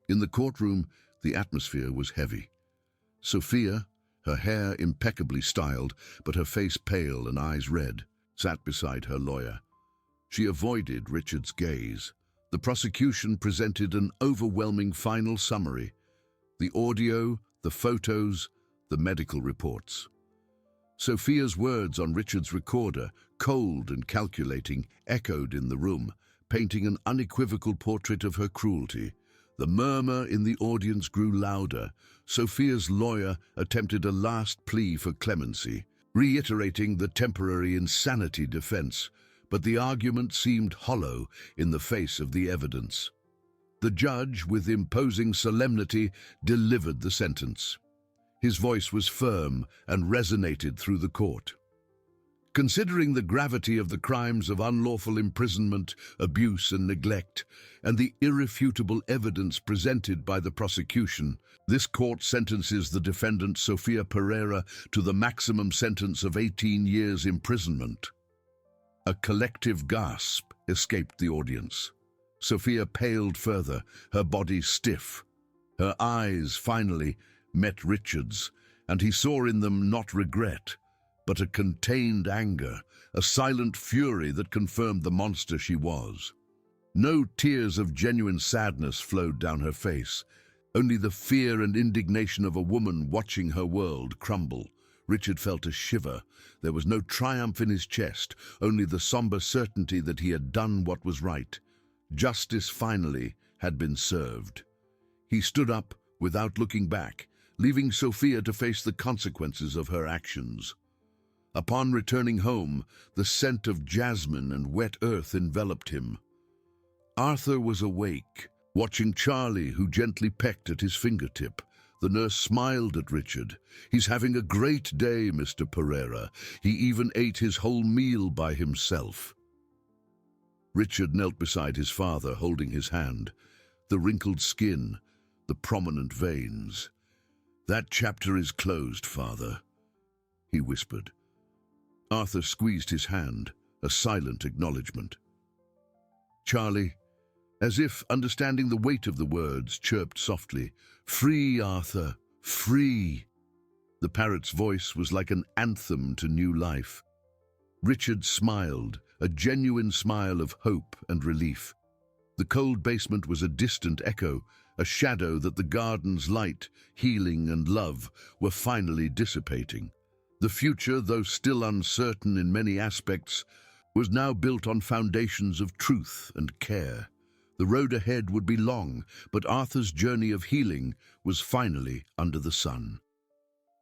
In the courtroom, the atmosphere was heavy. Sophia, her hair impeccably styled, but her face pale and eyes red, sat beside her lawyer. She avoided Richard's gaze. The prosecution presented an overwhelming final summary: the audio, the photos, the medical reports. Sophia's words on Richard's recorder, cold and calculating, echoed in the room, painting an unequivocal portrait of her cruelty. The murmur in the audience grew louder. Sophia's lawyer attempted a last plea for clemency, reiterating the temporary insanity defense, but the argument seemed hollow in the face of the evidence. The judge, with imposing solemnity, delivered the sentence. His voice was firm and resonated through the court. Considering the gravity of the crimes of unlawful imprisonment, abuse and neglect, and the irrefutable evidence presented by the prosecution, this court sentences the defendant Sophia Pereira to the maximum sentence of 18 years imprisonment. A collective gasp escaped the audience. Sophia paled further, her body stiff. Her eyes, finally, met Richard's, and he saw in them not regret, but a contained anger, a silent fury that confirmed the monster she was. No tears of genuine sadness flowed down her face, only the fear and indignation of a woman watching her world crumble. Richard felt a shiver. There was no triumph in his chest, only the somber certainty that he had done what was right. Justice finally had been served. He stood up without looking back, leaving Sophia to face the consequences of her actions. Upon returning home, the scent of jasmine and wet earth enveloped him. Arthur was awake, watching Charlie, who gently pecked at his fingertip. The nurse smiled at Richard. "He's having a great day, Mr. Pereira. He even ate his whole meal by himself." Richard knelt beside his father, holding his hand. The wrinkled skin, the prominent veins. "That chapter is closed, father," he whispered. Arthur squeezed his hand, a silent acknowledgement. Charlie, as if understanding the weight of the words, chirped softly, "Free, Arthur, free." The parrot's voice was like an anthem to new life. Richard smiled, a genuine smile of hope and relief. The cold basement was a distant echo, a shadow that the garden's light, healing and love were finally dissipating. The future, though still uncertain in many aspects, was now built on foundations of truth and care. The road ahead would be long, but Arthur's journey of healing was finally under the sun.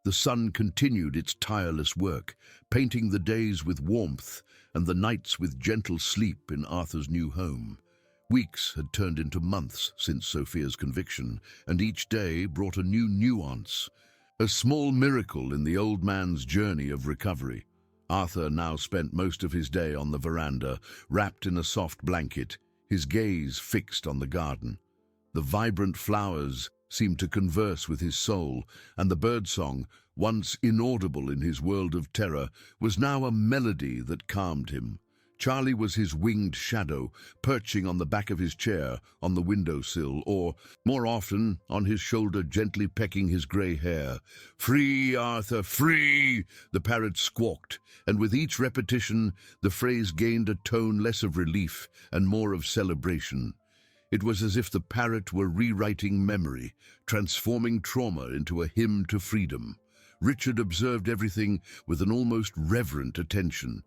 The sun continued its tireless work, painting the days with warmth and the nights with gentle sleep in Arthur's new home. Weeks had turned into months since Sophia's conviction, and each day brought a new nuance, a small miracle in the old man's journey of recovery. Arthur now spent most of his day on the veranda, wrapped in a soft blanket, his gaze fixed on the garden. The vibrant flowers seemed to converse with his soul, and the birdsong, once inaudible in his world of terror, was now a melody that calmed him. Charlie was his winged shadow, perching on the back of his chair on the windowsill, or, more often, on his shoulder, gently pecking his grey hair. "Free, Arthur, free!" the parrot squawked, and with each repetition, the phrase gained a tone less of relief and more of celebration. It was as if the parrot were rewriting memory, transforming trauma into a hymn to freedom. Richard observed everything with an almost reverent attention.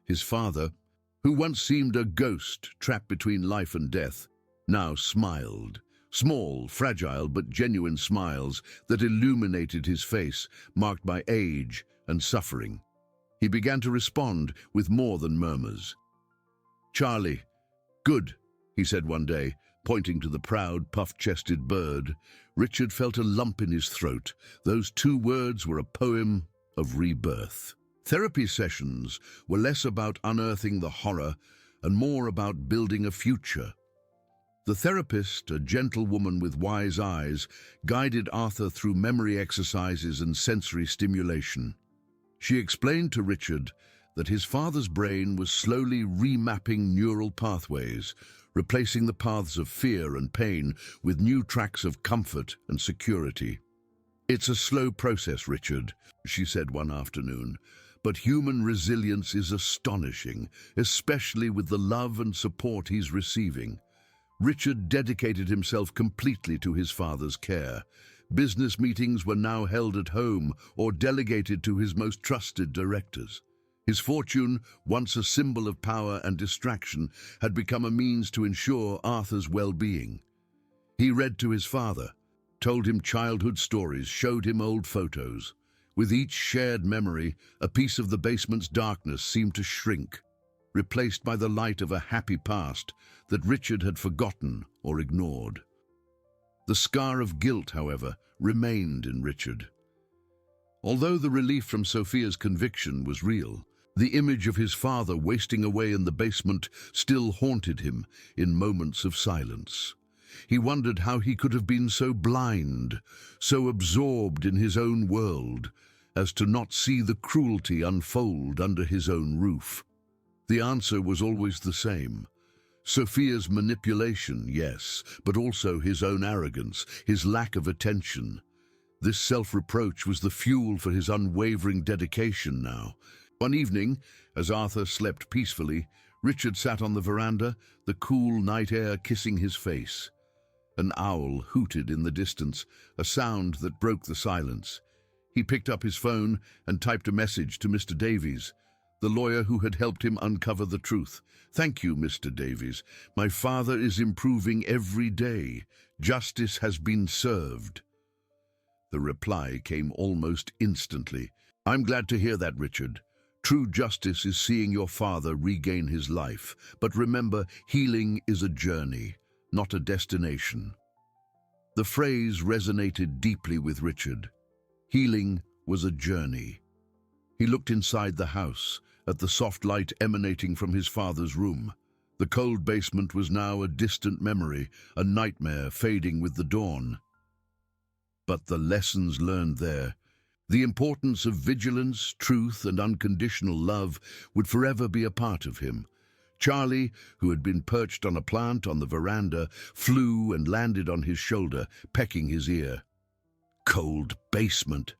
His father, who once seemed a ghost trapped between life and death, now smiled. Small, fragile, but genuine smiles that illuminated his face, marked by age and suffering. He began to respond with more than murmurs. "Charlie, good," he said one day, pointing to the proud, puff-chested bird. Richard felt a lump in his throat. Those two words were a poem of rebirth. Therapy sessions were less about unearthing the horror and more about building a future. The therapist, a gentle woman with wise eyes, guided Arthur through memory exercises and sensory stimulation. She explained to Richard that his father's brain was slowly remapping neural pathways, replacing the paths of fear and pain with new tracks of comfort and security. "It's a slow process, Richard," she said one afternoon, "but human resilience is astonishing, especially with the love and support he's receiving." Richard dedicated himself completely to his father's care. Business meetings were now held at home or delegated to his most trusted directors. His fortune, once a symbol of power and distraction, had become a means to ensure Arthur's well-being. He read to his father, told him childhood stories, showed him old photos. With each shared memory, a piece of the basement's darkness seemed to shrink, replaced by the light of a happy past that Richard had forgotten or ignored. The scar of guilt, however, remained in Richard. Although the relief from Sophia's conviction was real, the image of his father wasting away in the basement still haunted him in moments of silence. He wondered how he could have been so blind, so absorbed in his own world, as to not see the cruelty unfold under his own roof. The answer was always the same. Sophia's manipulation, yes, but also his own arrogance, his lack of attention. This self-reproach was the fuel for his unwavering dedication now. One evening, as Arthur slept peacefully, Richard sat on the veranda, the cool night air kissing his face. An owl hooted in the distance, a sound that broke the silence. He picked up his phone and typed a message to Mr. Davies, the lawyer who had helped him uncover the truth. "Thank you, Mr. Davies. My father is improving every day. Justice has been served." The reply came almost instantly. "I'm glad to hear that, Richard. True justice is seeing your father regain his life. But remember, healing is a journey, not a destination." The phrase resonated deeply with Richard. Healing was a journey. He looked inside the house, at the soft light emanating from his father's room. The cold basement was now a distant memory, a nightmare fading with the dawn. But the lessons learned there, the importance of vigilance, truth, and unconditional love, would forever be a part of him. Charlie, who had been perched on a plant on the veranda, flew and landed on his shoulder, pecking his ear. "Cold basement."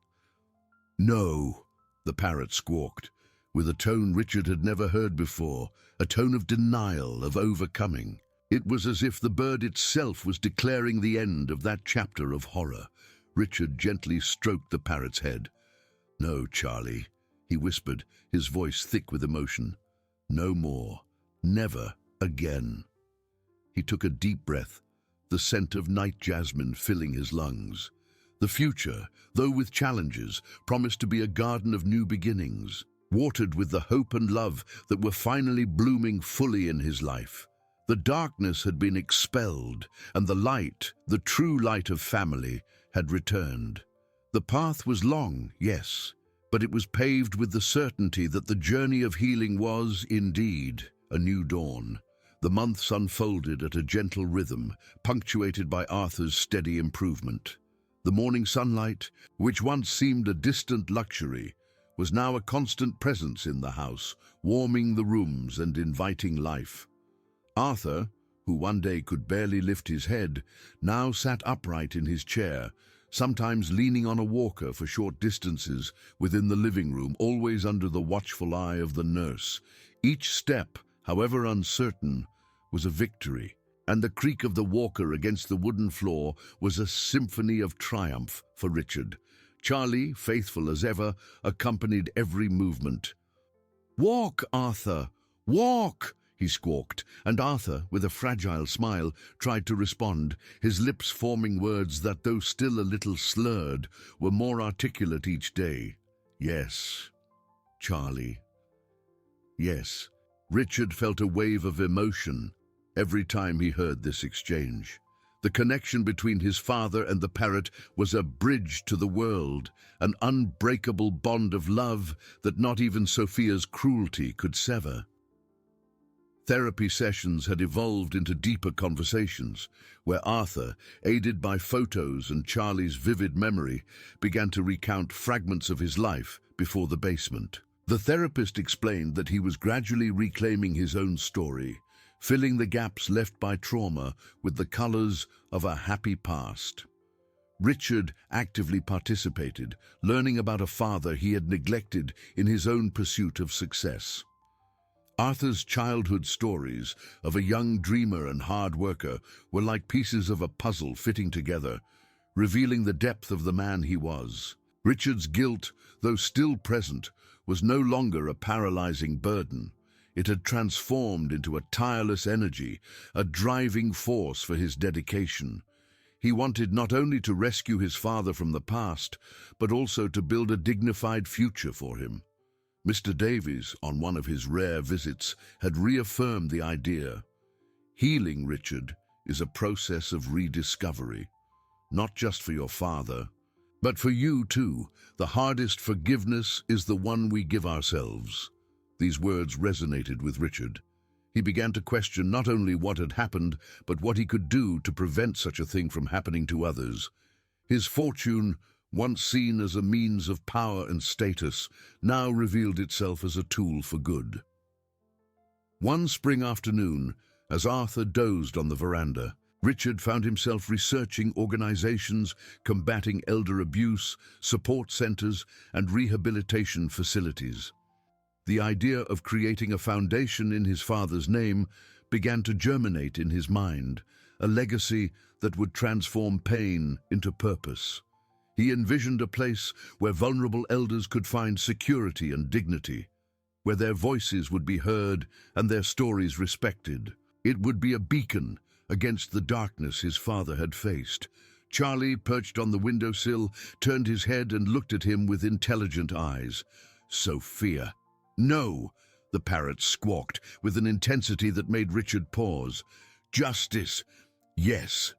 "No," the parrot squawked, with a tone Richard had never heard before, a tone of denial, of overcoming. It was as if the bird itself was declaring the end of that chapter of horror. Richard gently stroked the parrot's head. "No, Charlie," he whispered, his voice thick with emotion. "No more. Never again." He took a deep breath, the scent of night jasmine filling his lungs. The future, though with challenges, promised to be a garden of new beginnings, watered with the hope and love that were finally blooming fully in his life. The darkness had been expelled, and the light, the true light of family, had returned. The path was long, yes, but it was paved with the certainty that the journey of healing was, indeed, a new dawn. The months unfolded at a gentle rhythm, punctuated by Arthur's steady improvement. The morning sunlight, which once seemed a distant luxury, was now a constant presence in the house, warming the rooms and inviting life. Arthur, who one day could barely lift his head, now sat upright in his chair, sometimes leaning on a walker for short distances within the living room, always under the watchful eye of the nurse. Each step, however uncertain, was a victory, and the creak of the walker against the wooden floor was a symphony of triumph for Richard. Charlie, faithful as ever, accompanied every movement. "Walk, Arthur, walk!" he squawked, and Arthur, with a fragile smile, tried to respond, his lips forming words that, though still a little slurred, were more articulate each day. "Yes, Charlie. Yes." Richard felt a wave of emotion every time he heard this exchange. The connection between his father and the parrot was a bridge to the world, an unbreakable bond of love that not even Sophia's cruelty could sever. Therapy sessions had evolved into deeper conversations, where Arthur, aided by photos and Charlie's vivid memory, began to recount fragments of his life before the basement. The therapist explained that he was gradually reclaiming his own story, filling the gaps left by trauma with the colors of a happy past. Richard actively participated, learning about a father he had neglected in his own pursuit of success. Arthur's childhood stories of a young dreamer and hard worker were like pieces of a puzzle fitting together, revealing the depth of the man he was. Richard's guilt, though still present, was no longer a paralyzing burden. It had transformed into a tireless energy, a driving force for his dedication. He wanted not only to rescue his father from the past, but also to build a dignified future for him. Mr. Davies, on one of his rare visits, had reaffirmed the idea. Healing, Richard, is a process of rediscovery, not just for your father, but for you too. The hardest forgiveness is the one we give ourselves. These words resonated with Richard. He began to question not only what had happened, but what he could do to prevent such a thing from happening to others. His fortune, once seen as a means of power and status, now revealed itself as a tool for good. One spring afternoon, as Arthur dozed on the veranda, Richard found himself researching organizations combating elder abuse, support centers, and rehabilitation facilities. The idea of creating a foundation in his father's name began to germinate in his mind, a legacy that would transform pain into purpose. He envisioned a place where vulnerable elders could find security and dignity, where their voices would be heard and their stories respected. It would be a beacon against the darkness his father had faced. Charlie, perched on the windowsill, turned his head and looked at him with intelligent eyes. "Sophia." "No," the parrot squawked with an intensity that made Richard pause. "Justice, yes."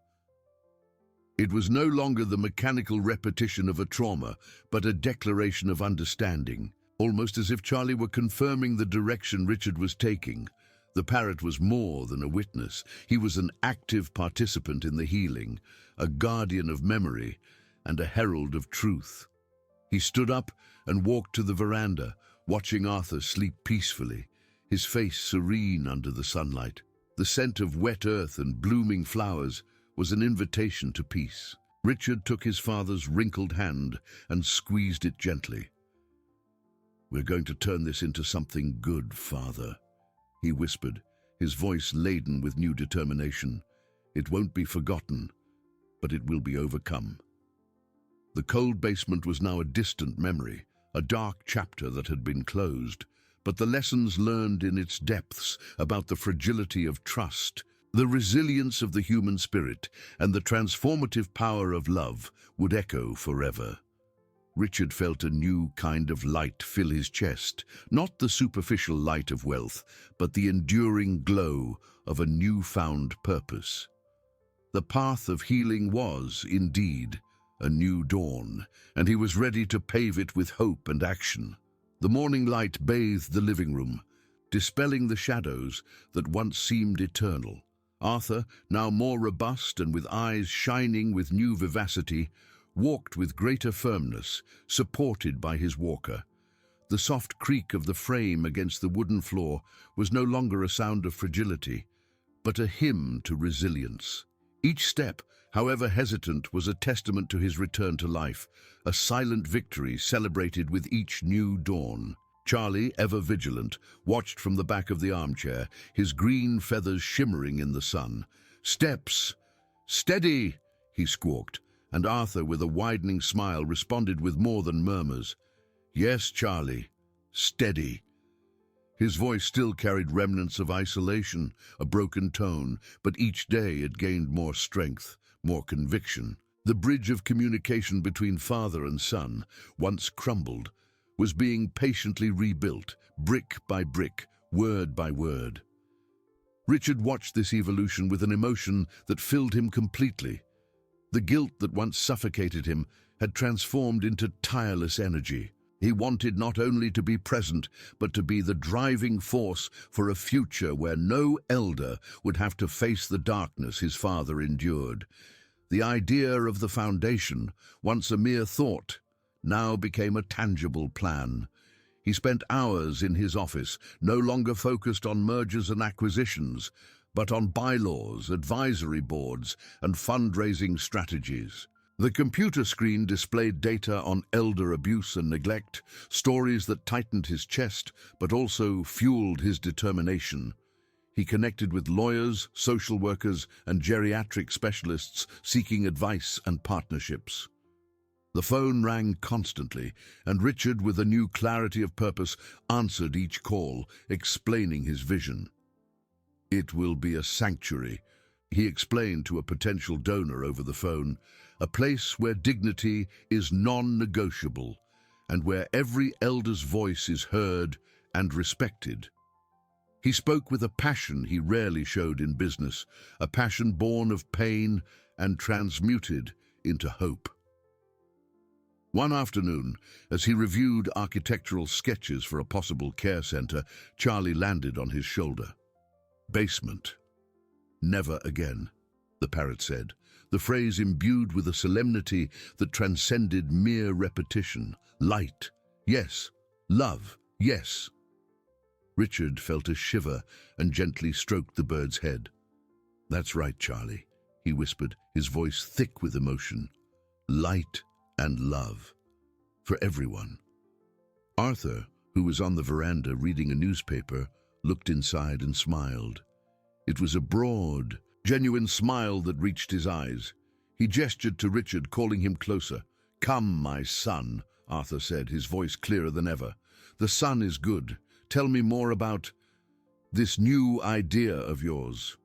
It was no longer the mechanical repetition of a trauma, but a declaration of understanding, almost as if Charlie were confirming the direction Richard was taking. The parrot was more than a witness. He was an active participant in the healing, a guardian of memory, and a herald of truth. He stood up and walked to the veranda, watching Arthur sleep peacefully, his face serene under the sunlight. The scent of wet earth and blooming flowers was an invitation to peace. Richard took his father's wrinkled hand and squeezed it gently. "We're going to turn this into something good, Father," he whispered, his voice laden with new determination. "It won't be forgotten, but it will be overcome." The cold basement was now a distant memory, a dark chapter that had been closed, but the lessons learned in its depths about the fragility of trust, the resilience of the human spirit, and the transformative power of love would echo forever. Richard felt a new kind of light fill his chest, not the superficial light of wealth, but the enduring glow of a newfound purpose. The path of healing was, indeed, a new dawn, and he was ready to pave it with hope and action. The morning light bathed the living room, dispelling the shadows that once seemed eternal. Arthur, now more robust and with eyes shining with new vivacity, walked with greater firmness, supported by his walker. The soft creak of the frame against the wooden floor was no longer a sound of fragility, but a hymn to resilience. Each step, however hesitant, was a testament to his return to life, a silent victory celebrated with each new dawn. Charlie, ever vigilant, watched from the back of the armchair, his green feathers shimmering in the sun. "Steps! Steady!" he squawked, and Arthur, with a widening smile, responded with more than murmurs. "Yes, Charlie, steady." His voice still carried remnants of isolation, a broken tone, but each day it gained more strength, more conviction. The bridge of communication between father and son, once crumbled, was being patiently rebuilt, brick by brick, word by word. Richard watched this evolution with an emotion that filled him completely. The guilt that once suffocated him had transformed into tireless energy. He wanted not only to be present, but to be the driving force for a future where no elder would have to face the darkness his father endured. The idea of the foundation, once a mere thought, now became a tangible plan. He spent hours in his office, no longer focused on mergers and acquisitions, but on bylaws, advisory boards, and fundraising strategies. The computer screen displayed data on elder abuse and neglect, stories that tightened his chest, but also fueled his determination. He connected with lawyers, social workers, and geriatric specialists seeking advice and partnerships. The phone rang constantly, and Richard, with a new clarity of purpose, answered each call, explaining his vision. "It will be a sanctuary," he explained to a potential donor over the phone, "a place where dignity is non-negotiable and where every elder's voice is heard and respected." He spoke with a passion he rarely showed in business, a passion born of pain and transmuted into hope. One afternoon, as he reviewed architectural sketches for a possible care center, Charlie landed on his shoulder. "Basement. Never again," the Parrot said, the phrase imbued with a solemnity that transcended mere repetition. "Light, yes. Love, yes." Richard felt a shiver and gently stroked the bird's head. "That's right, Charlie," he whispered, his voice thick with emotion. "Light and love. For everyone." Arthur, who was on the veranda reading a newspaper, looked inside and smiled. It was a broad, genuine smile that reached his eyes. He gestured to Richard, calling him closer. "Come, my son," Arthur said, his voice clearer than ever. "The sun is good. Tell me more about this new idea of yours."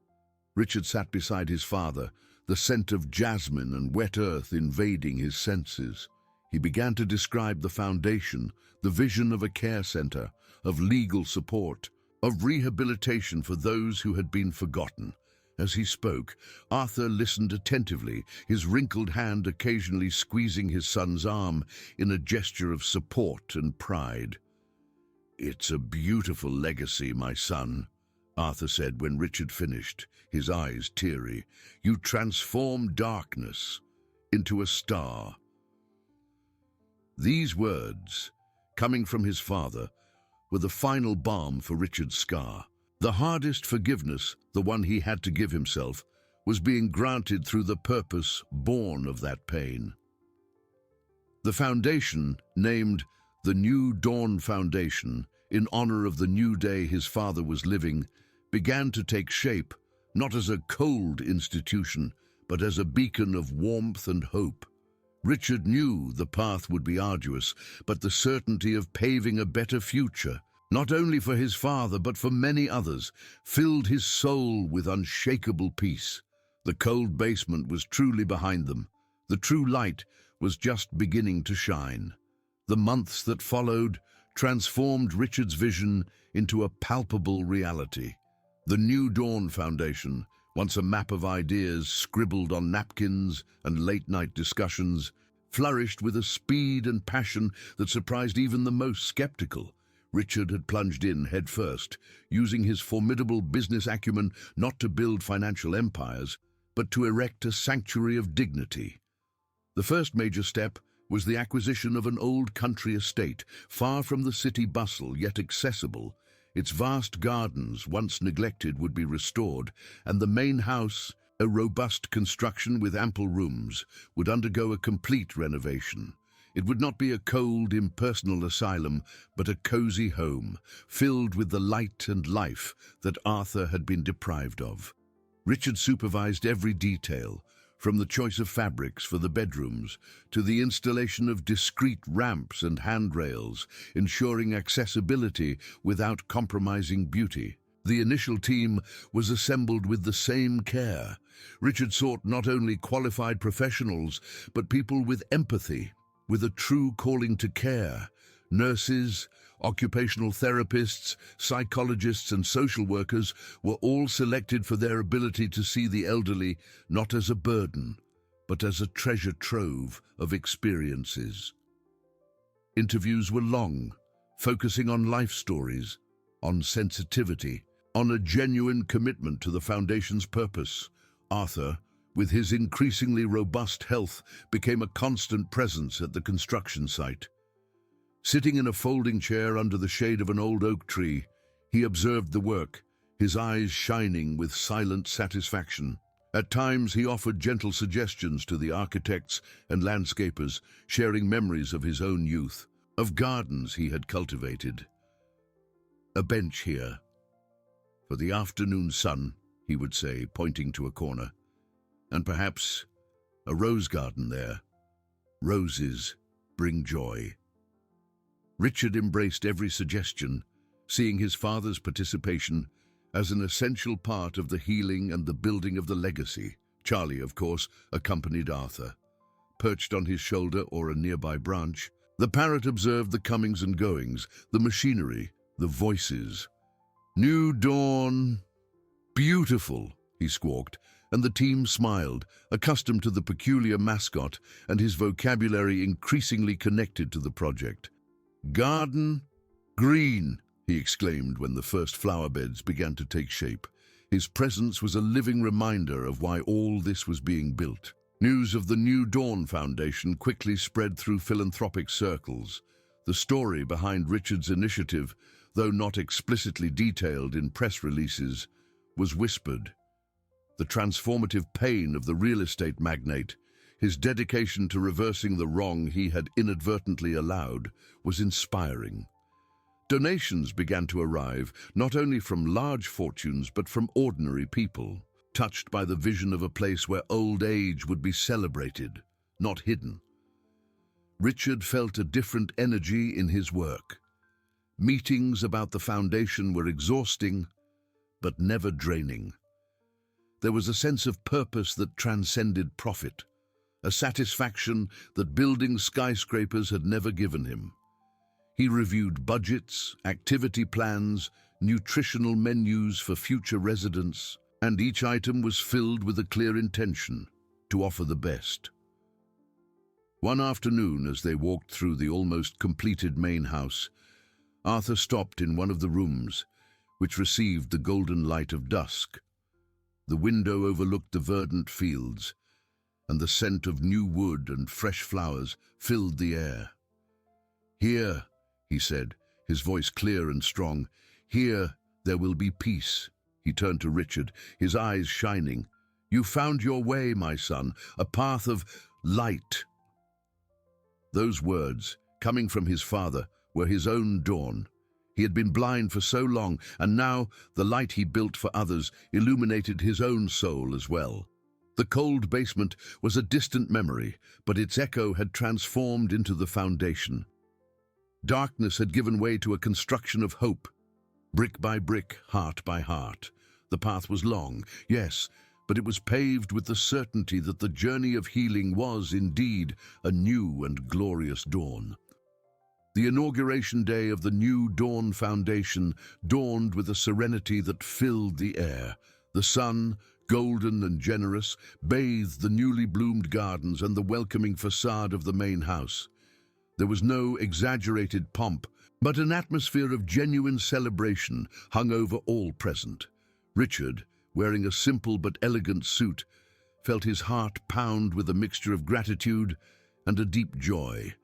Richard sat beside his father, the scent of jasmine and wet earth invading his senses. He began to describe the foundation, the vision of a care center, of legal support, of rehabilitation for those who had been forgotten. As he spoke, Arthur listened attentively, his wrinkled hand occasionally squeezing his son's arm in a gesture of support and pride. "It's a beautiful legacy, my son," Arthur said when Richard finished, his eyes teary. "You transformed darkness into a star." These words, coming from his father, were the final balm for Richard's scar. The hardest forgiveness, the one he had to give himself, was being granted through the purpose born of that pain. The foundation, named the New Dawn Foundation, in honor of the new day his father was living, began to take shape, not as a cold institution, but as a beacon of warmth and hope. Richard knew the path would be arduous, but the certainty of paving a better future, not only for his father but for many others, filled his soul with unshakable peace. The cold basement was truly behind them. The true light was just beginning to shine. The months that followed transformed Richard's vision into a palpable reality. The New Dawn Foundation, once a map of ideas scribbled on napkins and late-night discussions, flourished with a speed and passion that surprised even the most skeptical. Richard had plunged in headfirst, using his formidable business acumen not to build financial empires, but to erect a sanctuary of dignity. The first major step was the acquisition of an old country estate, far from the city bustle, yet accessible. Its vast gardens, once neglected, would be restored, and the main house, a robust construction with ample rooms, would undergo a complete renovation. It would not be a cold, impersonal asylum, but a cozy home, filled with the light and life that Arthur had been deprived of. Richard supervised every detail, from the choice of fabrics for the bedrooms to the installation of discreet ramps and handrails, ensuring accessibility without compromising beauty. The initial team was assembled with the same care. Richard sought not only qualified professionals, but people with empathy, with a true calling to care. Nurses, occupational therapists, psychologists, and social workers were all selected for their ability to see the elderly not as a burden, but as a treasure trove of experiences. Interviews were long, focusing on life stories, on sensitivity, on a genuine commitment to the Foundation's purpose. Arthur, with his increasingly robust health, became a constant presence at the construction site. Sitting in a folding chair under the shade of an old oak tree, he observed the work, his eyes shining with silent satisfaction. At times he offered gentle suggestions to the architects and landscapers, sharing memories of his own youth, of gardens he had cultivated. "A bench here for the afternoon sun," he would say, pointing to a corner. "And perhaps a rose garden there. Roses bring joy." Richard embraced every suggestion, seeing his father's participation as an essential part of the healing and the building of the legacy. Charlie, of course, accompanied Arthur. Perched on his shoulder or a nearby branch, the parrot observed the comings and goings, the machinery, the voices. "New dawn. Beautiful," he squawked, and the team smiled, accustomed to the peculiar mascot and his vocabulary increasingly connected to the project. "Garden, green," he exclaimed when the first flower beds began to take shape. His presence was a living reminder of why all this was being built. News of the New Dawn Foundation quickly spread through philanthropic circles. The story behind Richard's initiative, though not explicitly detailed in press releases, was whispered. The transformative pain of the real estate magnate, his dedication to reversing the wrong he had inadvertently allowed, was inspiring. Donations began to arrive, not only from large fortunes but from ordinary people, touched by the vision of a place where old age would be celebrated, not hidden. Richard felt a different energy in his work. Meetings about the foundation were exhausting, but never draining. There was a sense of purpose that transcended profit, a satisfaction that building skyscrapers had never given him. He reviewed budgets, activity plans, nutritional menus for future residents, and each item was filled with a clear intention to offer the best. One afternoon, as they walked through the almost completed main house, Arthur stopped in one of the rooms, which received the golden light of dusk. The window overlooked the verdant fields, and the scent of new wood and fresh flowers filled the air. "Here," he said, his voice clear and strong, "here there will be peace." He turned to Richard, his eyes shining. "You found your way, my son, a path of light." Those words, coming from his father, were his own dawn. He had been blind for so long, and now the light he built for others illuminated his own soul as well. The cold basement was a distant memory, but its echo had transformed into the foundation. Darkness had given way to a construction of hope. Brick by brick, heart by heart. The path was long, yes, but it was paved with the certainty that the journey of healing was, indeed, a new and glorious dawn. The inauguration day of the New Dawn Foundation dawned with a serenity that filled the air. The sun, golden and generous, bathed the newly bloomed gardens and the welcoming facade of the main house. There was no exaggerated pomp, but an atmosphere of genuine celebration hung over all present. Richard, wearing a simple but elegant suit, felt his heart pound with a mixture of gratitude and a deep joy,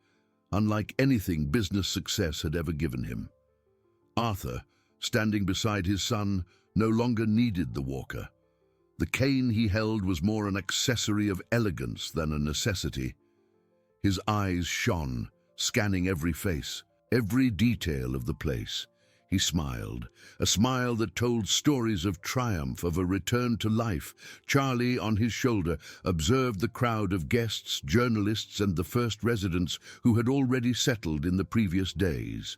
unlike anything business success had ever given him. Arthur, standing beside his son, no longer needed the walker. The cane he held was more an accessory of elegance than a necessity. His eyes shone, scanning every face, every detail of the place. He smiled, a smile that told stories of triumph, of a return to life. Charlie, on his shoulder, observed the crowd of guests, journalists, and the first residents who had already settled in the previous days.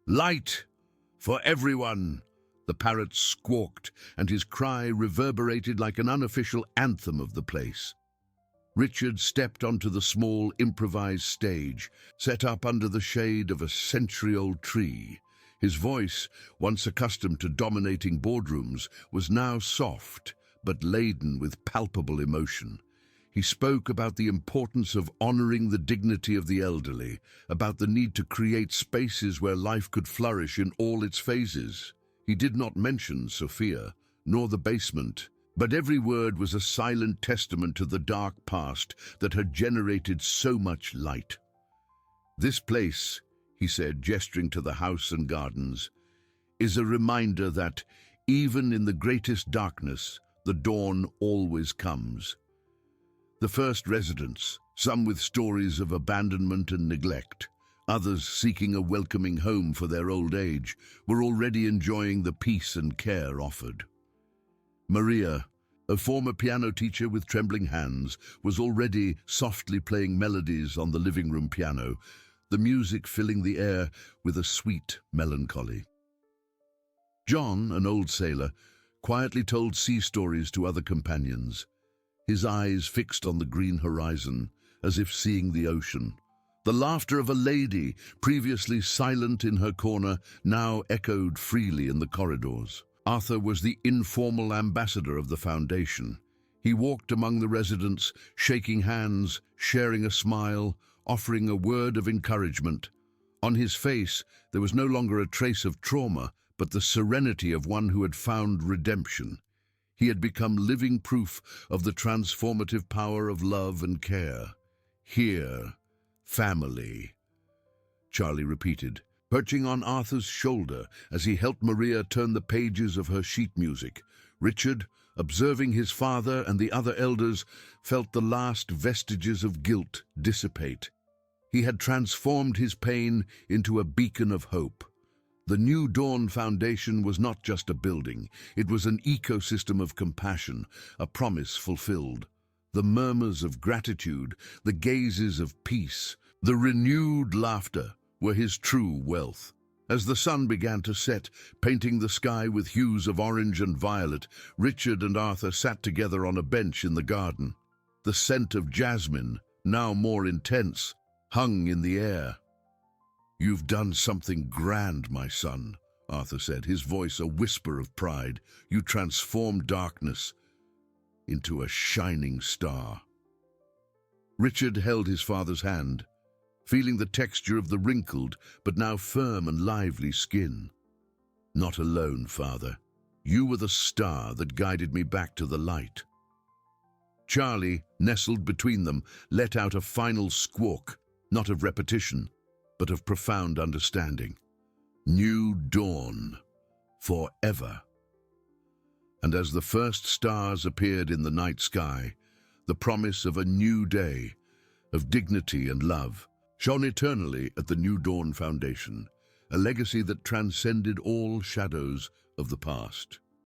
"Light for everyone!" the parrot squawked, and his cry reverberated like an unofficial anthem of the place. Richard stepped onto the small improvised stage, set up under the shade of a century-old tree. His voice, once accustomed to dominating boardrooms, was now soft but laden with palpable emotion. He spoke about the importance of honoring the dignity of the elderly, about the need to create spaces where life could flourish in all its phases. He did not mention Sophia, nor the basement, but every word was a silent testament to the dark past that had generated so much light. "This place," he said, gesturing to the house and gardens, is a reminder that even in the greatest darkness, the dawn always comes. The first residents, some with stories of abandonment and neglect, others seeking a welcoming home for their old age, were already enjoying the peace and care offered. Maria, a former piano teacher with trembling hands, was already softly playing melodies on the living room piano, the music filling the air with a sweet melancholy. John, an old sailor, quietly told sea stories to other companions, his eyes fixed on the green horizon, as if seeing the ocean. The laughter of a lady, previously silent in her corner, now echoed freely in the corridors. Arthur was the informal ambassador of the foundation. He walked among the residents, shaking hands, sharing a smile, offering a word of encouragement. On his face, there was no longer a trace of trauma, but the serenity of one who had found redemption. He had become living proof of the transformative power of love and care. Here, family, Charlie repeated, perching on Arthur's shoulder as he helped Maria turn the pages of her sheet music. Richard, observing his father and the other elders, felt the last vestiges of guilt dissipate. He had transformed his pain into a beacon of hope. The New Dawn Foundation was not just a building, it was an ecosystem of compassion, a promise fulfilled. The murmurs of gratitude, the gazes of peace, the renewed laughter were his true wealth. As the sun began to set, painting the sky with hues of orange and violet, Richard and Arthur sat together on a bench in the garden. The scent of jasmine, now more intense, hung in the air. "You've done something grand, my son," Arthur said, his voice a whisper of pride. "You transformed darkness into a shining star." Richard held his father's hand, feeling the texture of the wrinkled but now firm and lively skin. "Not alone, father. You were the star that guided me back to the light." Charlie, nestled between them, let out a final squawk, not of repetition, but of profound understanding. New dawn, forever. And as the first stars appeared in the night sky, the promise of a new day, of dignity and love, shone eternally at the New Dawn Foundation, a legacy that transcended all shadows of the past.